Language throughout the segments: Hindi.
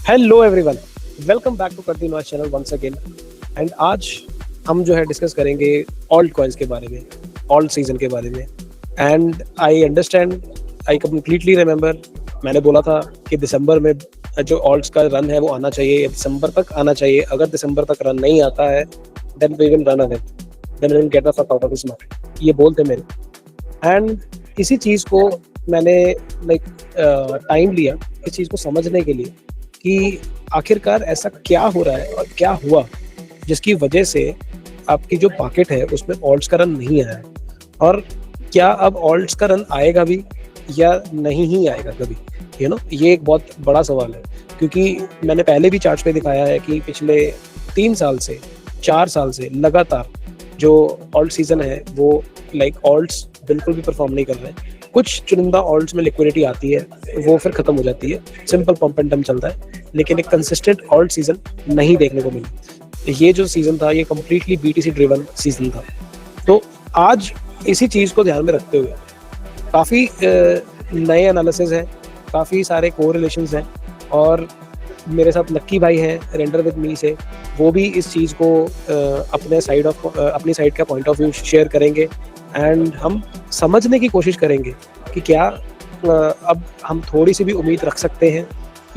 Hello everyone, welcome back to करदी noise channel once again. And आज हम जो है डिस्कस करेंगे ऑल्ट कॉइन्स के बारे में, ऑल्ट सीजन के बारे में। And I understand, I completely remember, मैंने बोला था कि दिसंबर में जो ऑल्ट्स का रन है वो आना चाहिए, दिसंबर तक आना चाहिए। अगर दिसंबर तक रन नहीं आता है then we will run await, then we will get the fuck out of this market, ये बोलते मेरे। एंड इसी चीज़ को मैंने टाइम लिया इस चीज़ को समझने के लिए कि आखिरकार ऐसा क्या हो रहा है और क्या हुआ जिसकी वजह से आपकी जो मार्केट है उसमें ऑल्ट्स का रन नहीं आया है, और क्या अब ऑल्ट्स का रन आएगा भी या नहीं ही आएगा कभी। ये एक बहुत बड़ा सवाल है, क्योंकि मैंने पहले भी चार्ट्स पे दिखाया है कि पिछले 3 साल से 4 साल से लगातार जो ऑल्ट सीजन है वो ऑल्ट्स बिल्कुल भी परफॉर्म नहीं कर रहे हैं। कुछ चुनिंदा ऑल्ट्स में लिक्विडिटी आती है, वो फिर खत्म हो जाती है, सिंपल पंप एंड डंप चलता है, लेकिन एक कंसिस्टेंट ऑल्ट सीजन नहीं देखने को मिली। ये जो सीजन था ये कम्प्लीटली बीटीसी ड्रिवन सीजन था। तो आज इसी चीज़ को ध्यान में रखते हुए काफ़ी नए एनालिसिस हैं, काफ़ी सारे कोरिलेशंस हैं, और मेरे साथ लक्की भाई हैं रेंडर विद मी से, वो भी इस चीज़ को अपनी साइड का पॉइंट ऑफ व्यू शेयर करेंगे। एंड हम समझने की कोशिश करेंगे कि क्या अब हम थोड़ी सी भी उम्मीद रख सकते हैं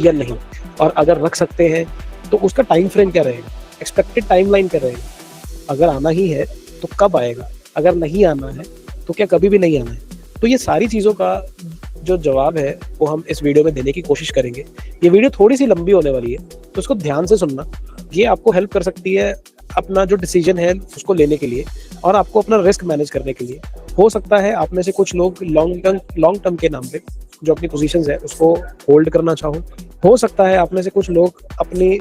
या नहीं, और अगर रख सकते हैं तो उसका टाइम फ्रेम क्या रहेगा, एक्सपेक्टेड टाइमलाइन क्या रहेगा, अगर आना ही है तो कब आएगा, अगर नहीं आना है तो क्या कभी भी नहीं आना है। तो ये सारी चीज़ों का जो जवाब है वो हम इस वीडियो में देने की कोशिश करेंगे। ये वीडियो थोड़ी सी लंबी होने वाली है, तो उसको ध्यान से सुनना, ये आपको हेल्प कर सकती है अपना जो डिसीजन है उसको लेने के लिए, और आपको अपना रिस्क मैनेज करने के लिए। हो सकता है आप में से कुछ लोग लॉन्ग टर्म के नाम पे जो अपनी पोजीशंस है उसको होल्ड करना चाहो। हो सकता है आप में से कुछ लोग अपनी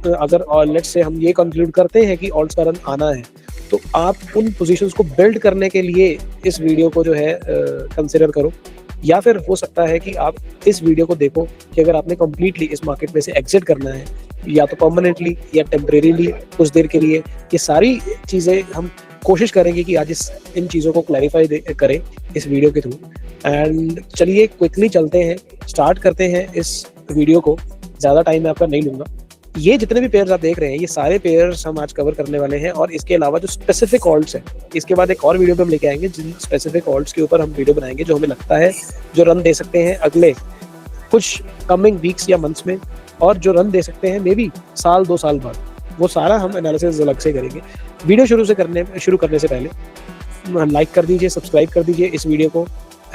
अगर लेट्स से हम ये कंक्लूड करते हैं कि ऑल्ट्स का रन आना है, तो आप उन पोजीशंस को बिल्ड करने के लिए इस वीडियो को जो है कंसिडर करो। या फिर हो सकता है कि आप इस वीडियो को देखो कि अगर आपने कम्प्लीटली इस मार्केट में से एग्जिट करना है, या तो परमानेंटली या टेम्परेरीली कुछ देर के लिए। ये सारी चीज़ें हम कोशिश करेंगे कि आज इन चीज़ों को क्लैरिफाई करें इस वीडियो के थ्रू। एंड चलिए क्विकली चलते हैं, स्टार्ट करते हैं इस वीडियो को। ज़्यादा टाइम मैं आपका नहीं लूँगा। ये जितने भी पेयर्स आप देख रहे हैं ये सारे पेयर्स हम आज कवर करने वाले हैं, और इसके अलावा जो स्पेसिफिक ऑल्ट्स हैं, इसके बाद एक और वीडियो पे हम लेके आएंगे जिन स्पेसिफिक ऑल्ट्स के ऊपर हम वीडियो बनाएंगे जो हमें लगता है जो रन दे सकते हैं अगले कुछ कमिंग वीक्स या मंथ्स में, और जो रन दे सकते हैं मे बी साल 2 साल बाद। वो सारा हम एनालिसिस अलग से करेंगे। वीडियो शुरू करने से पहले लाइक कर दीजिए, सब्सक्राइब कर दीजिए इस वीडियो को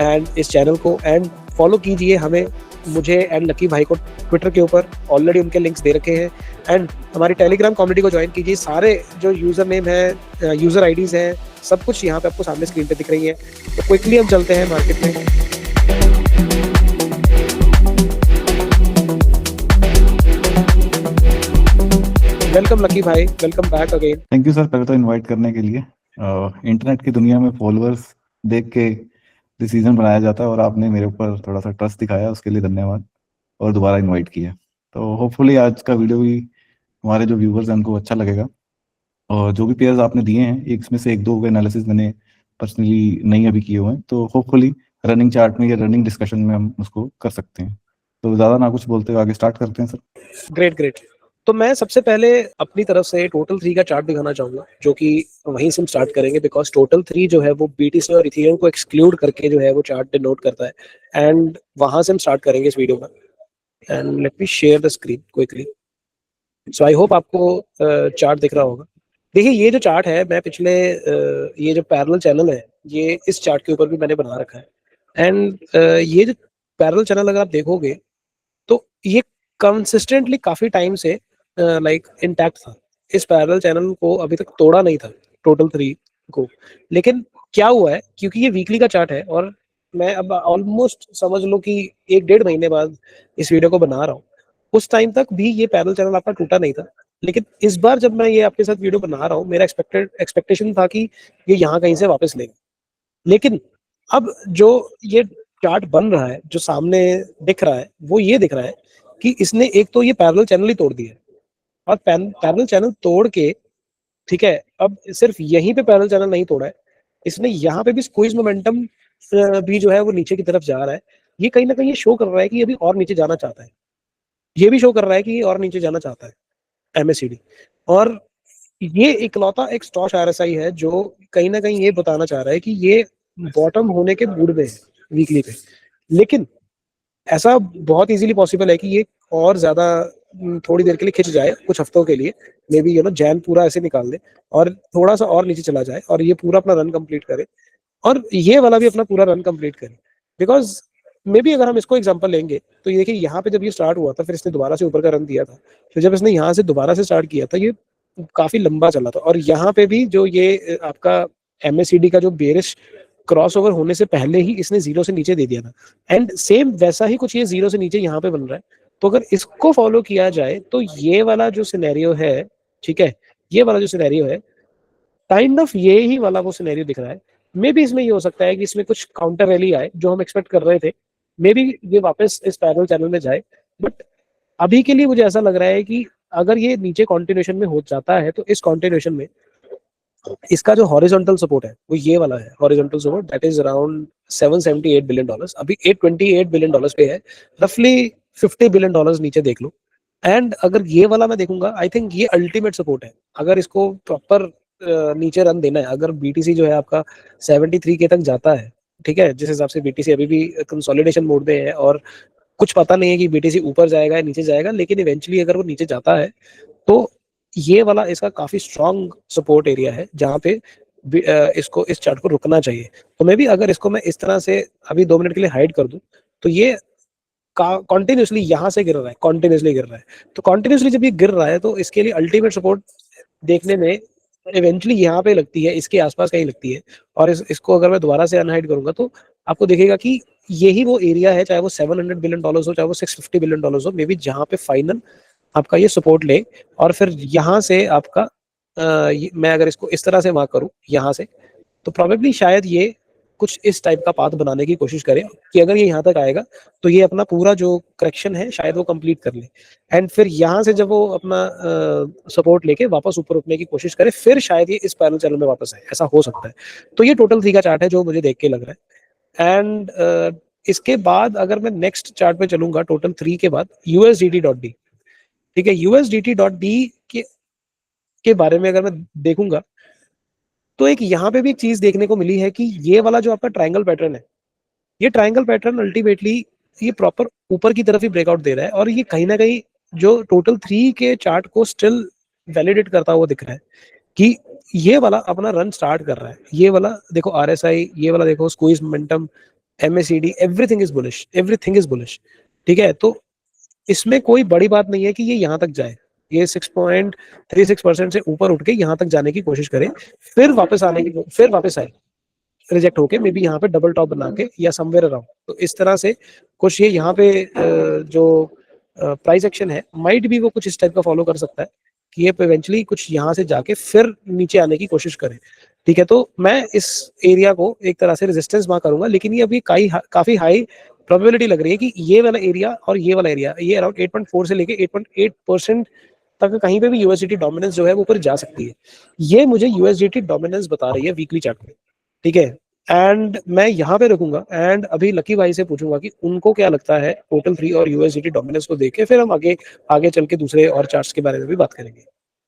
एंड इस चैनल को, एंड फॉलो कीजिए हमें, मुझे एंड लकी भाई को ट्विटर के ऊपर। ऑलरेडी उनके लिंक्स दे रखे हैं। एंड हमारी टेलीग्राम कम्युनिटी को ज्वाइन कीजिए। सारे जो यूज़र नेम है, यूज़र आईडीज़ हैं, सब कुछ यहाँ पे आपको सामने स्क्रीन पे दिख रही है। तो क्विकली हम चलते हैं मार्केट में। वेलकम लकी भाई, welcome back again. Thank you sir, पहले तो इनवाइट करने के लिए। इंटरनेट की दुनिया में फॉलोअर्स देख के डिसीजन बनाया जाता है, और आपने मेरे ऊपर थोड़ा सा ट्रस्ट दिखाया, उसके लिए धन्यवाद, और दोबारा इनवाइट किया। तो होपफुली आज का वीडियो भी हमारे जो व्यूवर्स हैं उनको अच्छा लगेगा। और जो भी पेयर्स आपने दिए हैं, एक इसमें से 1-2 का एनालिसिस मैंने पर्सनली नहीं अभी किए हुए हैं, तो होपफुली रनिंग चार्ट में या रनिंग डिस्कशन में हम उसको कर सकते हैं। तो ज़्यादा ना कुछ बोलते हुए आगे स्टार्ट करते हैं सर। ग्रेट। तो मैं सबसे पहले अपनी तरफ से टोटल 3 का चार्ट दिखाना चाहूंगा, जो कि वहीं से हम स्टार्ट करेंगे, बिकॉज टोटल 3 जो है वो बीटीसी और इथेरियम को एक्सक्लूड करके जो है वो चार्ट डिनोट करता है। एंड वहां से हम स्टार्ट करेंगे इस वीडियो में। And let me share the screen quickly. So I hope आपको चार्ट दिख रहा होगा। देखिए ये जो चार्ट है, मैं पिछले ये जो पैरेलल चैनल है ये इस चार्ट के ऊपर भी मैंने बना रखा है। एंड ये जो पैरेलल चैनल अगर आप देखोगे तो ये कंसिस्टेंटली काफी टाइम से इंटैक्ट था। इस पैरेलल चैनल को अभी तक तोड़ा नहीं था टोटल 3 को। लेकिन क्या हुआ है, क्योंकि ये वीकली का चार्ट है और मैं अब ऑलमोस्ट समझ लो कि 1-1.5 महीने बाद इस वीडियो को बना रहा हूँ, उस टाइम तक भी ये पैरेलल चैनल आपका टूटा नहीं था। लेकिन इस बार जब मैं ये आपके साथ वीडियो बना रहा हूँ, मेरा एक्सपेक्टेशन था कि ये यहाँ कहीं से वापस लेगा। लेकिन अब जो ये चार्ट बन रहा है, जो सामने दिख रहा है, वो ये दिख रहा है कि इसने एक तो ये पैरेलल चैनल ही तोड़ दिया है, और पैरेलल चैनल तोड़ के, ठीक है, अब सिर्फ यहीं पे पैरेलल चैनल नहीं तोड़ा है, इसने यहाँ पे भी स्क्वीज मोमेंटम भी जो है वो नीचे की तरफ जा रहा है। ये कहीं ना कहीं ये शो कर रहा है कि अभी और नीचे जाना चाहता है। ये भी शो कर रहा है कि ये और नीचे जाना चाहता है MACD। और ये इकलौता एक स्टॉक RSI है जो कहीं ना कहीं ये बताना चाह रहा है कि ये बॉटम होने के मूड में है वीकली पे। लेकिन ऐसा बहुत इजीली पॉसिबल है कि ये और ज्यादा थोड़ी देर के लिए खिंच जाए, कुछ हफ्तों के लिए, मे बी जैन पूरा ऐसे निकाल दे और थोड़ा सा और नीचे चला जाए और ये पूरा अपना रन कंप्लीट करे और ये वाला भी अपना पूरा रन कंप्लीट करे। बिकॉज मे बी अगर हम इसको एग्जांपल लेंगे तो ये देखिए, यहाँ पे जब ये स्टार्ट हुआ था फिर इसने दोबारा से ऊपर का रन दिया था, फिर जब इसने यहाँ से दोबारा से स्टार्ट किया था ये काफी लंबा चला था। और यहाँ पे भी जो ये आपका MACD का जो बेरिश क्रॉस ओवर होने से पहले ही इसने जीरो से नीचे दे दिया था। एंड सेम वैसा ही कुछ ये जीरो से नीचे यहाँ पे बन रहा है। तो अगर इसको फॉलो किया जाए तो ये वाला जो सिनेरियो है, ठीक है, ये वाला जो सिनेरियो है काइंड ऑफ ये ही वाला वो सिनेरियो दिख रहा है। मे बी इसमें ये हो सकता है कि इसमें कुछ काउंटर रैली आए जो हम एक्सपेक्ट कर रहे थे, मे बी ये वापस इस पैरेलल चैनल में जाए। बट अभी के लिए मुझे ऐसा लग रहा है कि अगर ये नीचे कॉन्टिन्यूशन में हो जाता है तो इस कॉन्टिन्यूशन में इसका जो हॉरिजॉन्टल सपोर्ट है वो ये वाला है। Horizontal support that is around $778 billion, अभी $828 बिलियन पे है, रफली $50 बिलियन नीचे देख लो। एंड अगर ये वाला मैं देखूंगा, आई थिंक ये अल्टीमेट सपोर्ट है। अगर इसको प्रॉपर नीचे रन देना है, अगर BTC जो है आपका 73K तक जाता है, ठीक है, जिस हिसाब से BTC अभी भी कंसोलिडेशन मोड में है और कुछ पता नहीं है कि BTC ऊपर जाएगा या नीचे जाएगा, लेकिन इवेंचुअली अगर वो नीचे जाता है तो ये वाला इसका काफी स्ट्रॉन्ग सपोर्ट एरिया है जहाँ पे इसको, इस चार्ट को रुकना चाहिए। तो मे भी अगर इसको मैं इस तरह से अभी 2 मिनट के लिए हाइड कर दूं तो ये कॉन्टिन्यूसली यहाँ से गिर रहा है, कॉन्टिन्यूसली गिर रहा है। तो कॉन्टिन्यूसली जब ये गिर रहा है तो इसके लिए अल्टीमेट सपोर्ट देखने में इवेंचुअली यहाँ पे लगती है, इसके आसपास कहीं लगती है। और इसको अगर मैं दोबारा से अनहाइड करूंगा तो आपको दिखेगा कि यही वो एरिया है, चाहे वो $700 बिलियन हो, चाहे वो $650 बिलियन हो, मे बी जहाँ पे फाइनल आपका ये सपोर्ट ले। और फिर यहाँ से आपका मैं अगर इसको इस तरह से मार्क करूँ यहाँ से, तो प्रोबेबली शायद ये कुछ इस टाइप का पाथ बनाने की कोशिश करे कि अगर ये यहाँ तक आएगा तो ये अपना पूरा जो करेक्शन है शायद वो कंप्लीट कर ले। एंड फिर यहाँ से जब वो अपना सपोर्ट लेके वापस ऊपर उठने की कोशिश करे, फिर शायद ये इस पैरेलल चैनल में वापस आए, ऐसा हो सकता है। तो ये टोटल 3 का चार्ट है जो मुझे देख के लग रहा है। एंड इसके बाद अगर मैं नेक्स्ट चार्ट पे चलूंगा, टोटल 3 के बाद USDT.D, ठीक है, USDT.D के बारे में अगर मैं देखूंगा तो एक यहाँ पे भी एक चीज देखने को मिली है कि ये वाला जो आपका ट्रायंगल पैटर्न है, ये ट्रायंगल पैटर्न अल्टीमेटली ये प्रॉपर ऊपर की तरफ ही ब्रेकआउट दे रहा है। और ये कहीं ना कहीं जो टोटल 3 के चार्ट को स्टिल वैलिडेट करता हुआ दिख रहा है कि ये वाला अपना रन स्टार्ट कर रहा है। ये वाला देखो RSI, ये वाला देखो squeeze momentum, MACD, everything is bullish, everything is bullish, ठीक है। तो इसमें कोई बड़ी बात नहीं है कि ये यहाँ तक जाए, ये 6.36% से ऊपर उठ के यहाँ तक जाने की कोशिश करे, फिर वापस आने की, फिर वापस आए रिजेक्ट होके, मे बी यहाँ पे डबल टॉप बना के या समवेयर अराउंड। तो इस तरह से कुछ ये यहाँ पे जो प्राइस एक्शन है माइट भी वो कुछ इस टाइप का फॉलो कर सकता है कि ये इवेंचुअली कुछ यहाँ से जाके फिर नीचे आने की कोशिश करे, ठीक है। तो मैं इस एरिया को एक तरह से रेजिस्टेंस मार्क करूंगा, लेकिन ये अभी काफी हाई प्रोबेबिलिटी लग रही है कि ये वाला एरिया और ये वाला एरिया, ये अराउंड 8.4 से लेके 8.8% तक कहीं पे भी यूएसडीटी डोमिनेंस जो है वो ऊपर जा सकती है। ये मुझे यूएसडीटी डोमिनेंस बता रही है वीकली चार्ट में, ठीक है। एंड मैं यहाँ पे रखूंगा एंड अभी लकी भाई से पूछूंगा कि उनको क्या लगता है टोटल 3 और यूएसडीटी डोमिनेंस को देख के, फिर हम आगे आगे चल के दूसरे और चार्ट्स के बारे में भी बात करेंगे।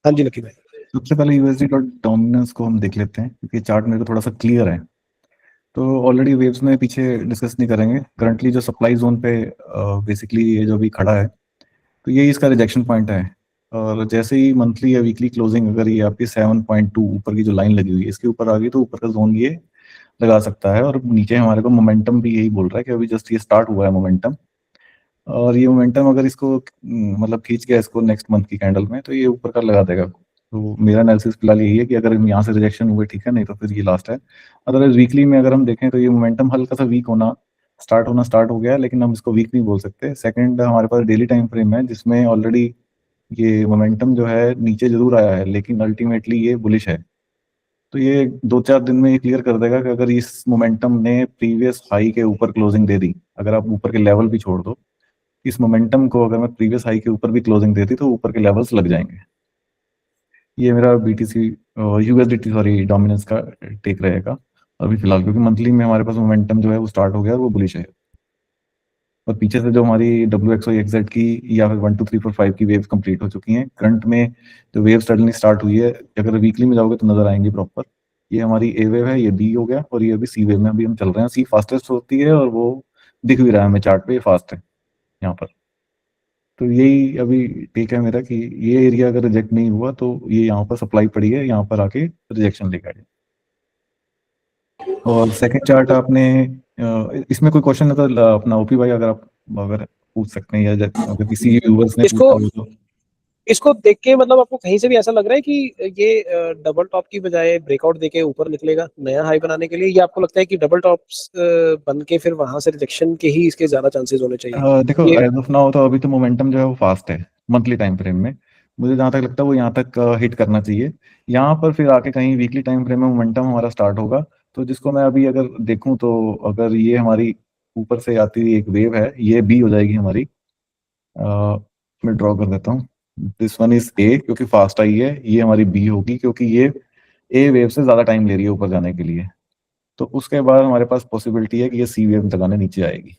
हाँ जी लकी भाई। सबसे पहले यूएसडी डॉट डोमिनेंस को हम देख लेते हैं क्योंकि चार्ट मेरे को थोड़ा सा क्लियर है। तो ऑलरेडी वेव्स में पीछे डिस्कस नहीं करेंगे। करंटली जो सप्लाई जोन पे बेसिकली ये जो भी खड़ा है तो ये इसका रिजेक्शन पॉइंट है। और जैसे ही मंथली या वीकली क्लोजिंग अगर ये आपकी 7.2 ऊपर की जो लाइन लगी हुई है इसके ऊपर आ गई तो ऊपर का जोन ये लगा सकता है। और नीचे हमारे को मोमेंटम भी यही बोल रहा है कि अभी जस्ट ये स्टार्ट हुआ है मोमेंटम, और ये मोमेंटम अगर इसको मतलब खींच गया इसको नेक्स्ट मंथ की कैंडल में तो ये ऊपर का लगा देगा। तो मेरा एनालिसिस फिलहाल यही है कि अगर यहाँ से रिजेक्शन हुए ठीक है, नहीं तो फिर ये लास्ट है। अदरवाइज वीकली में अगर हम देखें तो ये मोमेंटम हल्का सा वीक होना स्टार्ट हो गया है, लेकिन हम इसको वीक नहीं बोल सकते। सेकंड हमारे पास डेली टाइम फ्रेम है जिसमें ऑलरेडी ये मोमेंटम जो है नीचे जरूर आया है लेकिन अल्टीमेटली ये बुलिश है। तो ये 2-4 दिन में ये क्लियर कर देगा कि अगर इस मोमेंटम ने प्रीवियस हाई के ऊपर क्लोजिंग दे दी, अगर आप ऊपर के लेवल भी छोड़ दो, इस मोमेंटम को अगर मैं प्रीवियस हाई के ऊपर भी क्लोजिंग देती तो ऊपर के लेवल्स लग जाएंगे। ये मेरा BTC USDT सॉरी डोमिनेंस का टेक रहेगा अभी फिलहाल, क्योंकि मंथली में हमारे पास मोमेंटम जो है वो स्टार्ट हो गया और वो बुलिश है। और पीछे से जो हमारी WXY XZ की या फिर 1 2 3 4 5 की वेव्स कंप्लीट हो चुकी हैं। करंट में जो वेव सडनली स्टार्ट हुई है, अगर वीकली में जाओगे तो नजर आएंगी प्रॉपर। ये हमारी ए वेव है, ये बी हो गया, और ये अभी सी वेव में अभी हम चल रहे हैं। सी फास्टेस्ट होती है और वो दिख भी रहा है हमें चार्ट पे, ये फास्ट है यहाँ पर। तो यही अभी टेक है मेरा कि ये एरिया अगर रिजेक्ट नहीं हुआ तो ये यहाँ पर सप्लाई पड़ी है, यहाँ पर आके रिजेक्शन लेकर आए। और सेकंड चार्ट आपने इसमें कोई क्वेश्चन है तो अपना ओपी भाई अगर पूछ सकते हैं, या अगर किसी व्यूवर्स ने इसको पूछा हो तो। इसको देख के मतलब आपको कहीं से भी ऐसा लग रहा है कि ये डबल टॉप की बजाय ब्रेकआउट देके ऊपर निकलेगा नया हाई बनाने के लिए, या आपको लगता है कि डबल टॉप्स बन के फिर वहां से रिजेक्शन के ही इसके ज्यादा चांसेस होने चाहिए? देखो, ये एज ऑफ नाउ तो अभी तो मोमेंटम जो है वो फास्ट है मंथली टाइम फ्रेम में। मुझे जहाँ तक लगता है वो यहाँ तक हिट करना चाहिए। यहाँ पर फिर आके कहीं वीकली टाइम फ्रेम में मोमेंटम हमारा स्टार्ट होगा। तो जिसको मैं अभी अगर देखूँ तो अगर ये हमारी ऊपर से आती हुई एक वेव है, ये बी हो जाएगी हमारी। मैं ड्रॉ कर देता हूँ। दिस वन इज ए क्योंकि फास्ट आई है, ये हमारी बी होगी क्योंकि ये ए वेव से ज्यादा टाइम ले रही है ऊपर जाने के लिए। तो उसके बाद हमारे पास पॉसिबिलिटी है कि ये सी वेव लगाने नीचे आएगी।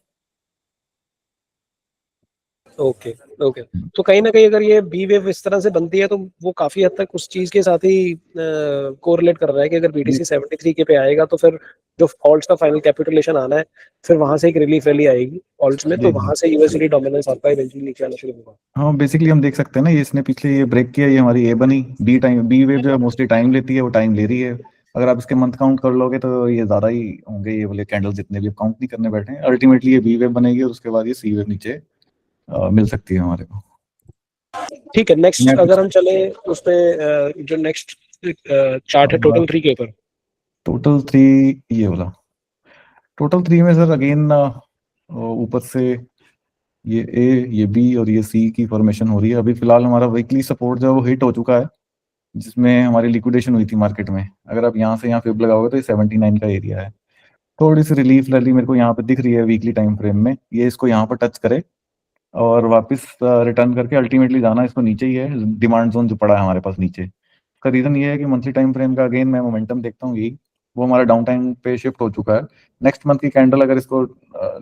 ओके। ओके। तो कहीं ना कहीं अगर ये बी वेव इस तरह से बनती है तो वो काफी हद तक उस चीज के साथ ही कोरिलेट कर रहा है कि अगर ये बीटीसी 73 के पे आएगा तो फिर जो ऑल्ट्स का फाइनल कैपिटुलेशन आना है, फिर वहां से एक रिलीफ रैली आएगी ऑल्ट्स में, तो जी जी। वहां से यूएसडी डोमिनेंस आपका इवेंचुअली नीचे आना शुरू होगा। हाँ, बेसिकली हम देख सकते हैं ना, ये इसने पिछले ये ब्रेक किया, ये हमारी ए बनी। बी वेव जो है मोस्टली टाइम लेती है, वो टाइम ले रही है। अगर आप इसके मंथ काउंट कर लोगे तो ये ज्यादा ही होंगे, ये बोले कैंडल जितने भी काउंट नहीं करने बैठे हैं। अल्टीमेटली ये बी वेव बनेगी और उसके बाद ये सी वेव नीचे मिल सकती है हमारे को। ठीक है, नेक्स्ट मैं कुछ अगर हम चले उस पे जो नेक्स्ट चार्ट है टोटल थ्री के ऊपर। टोटल थ्री, ये वाला टोटल थ्री में सर अगेन ऊपर से ये ए, ये बी और ये सी की फॉर्मेशन हो रही है। अभी फिलहाल हमारा वीकली सपोर्ट जो है वो हिट हो चुका है, जिसमें हमारी लिक्विडेशन हुई थी मार्केट में। अगर आप यहाँ से यहाँ फिब लगाओगे तो ये 79 का एरिया है। थोड़ी सी रिलीफ रैली मेरे को यहाँ पे दिख रही है वीकली टाइम फ्रेम में। ये इसको यहाँ पर टच करे और वापस रिटर्न करके अल्टीमेटली जाना इसको नीचे ही है, डिमांड जोन जो पड़ा है हमारे पास नीचे। का रीजन ये है कि मंथली टाइम फ्रेम का अगेन मैं मोमेंटम देखता हूँ, यही वो हमारा डाउन टाइम पे शिफ्ट हो चुका है। नेक्स्ट मंथ की कैंडल अगर इसको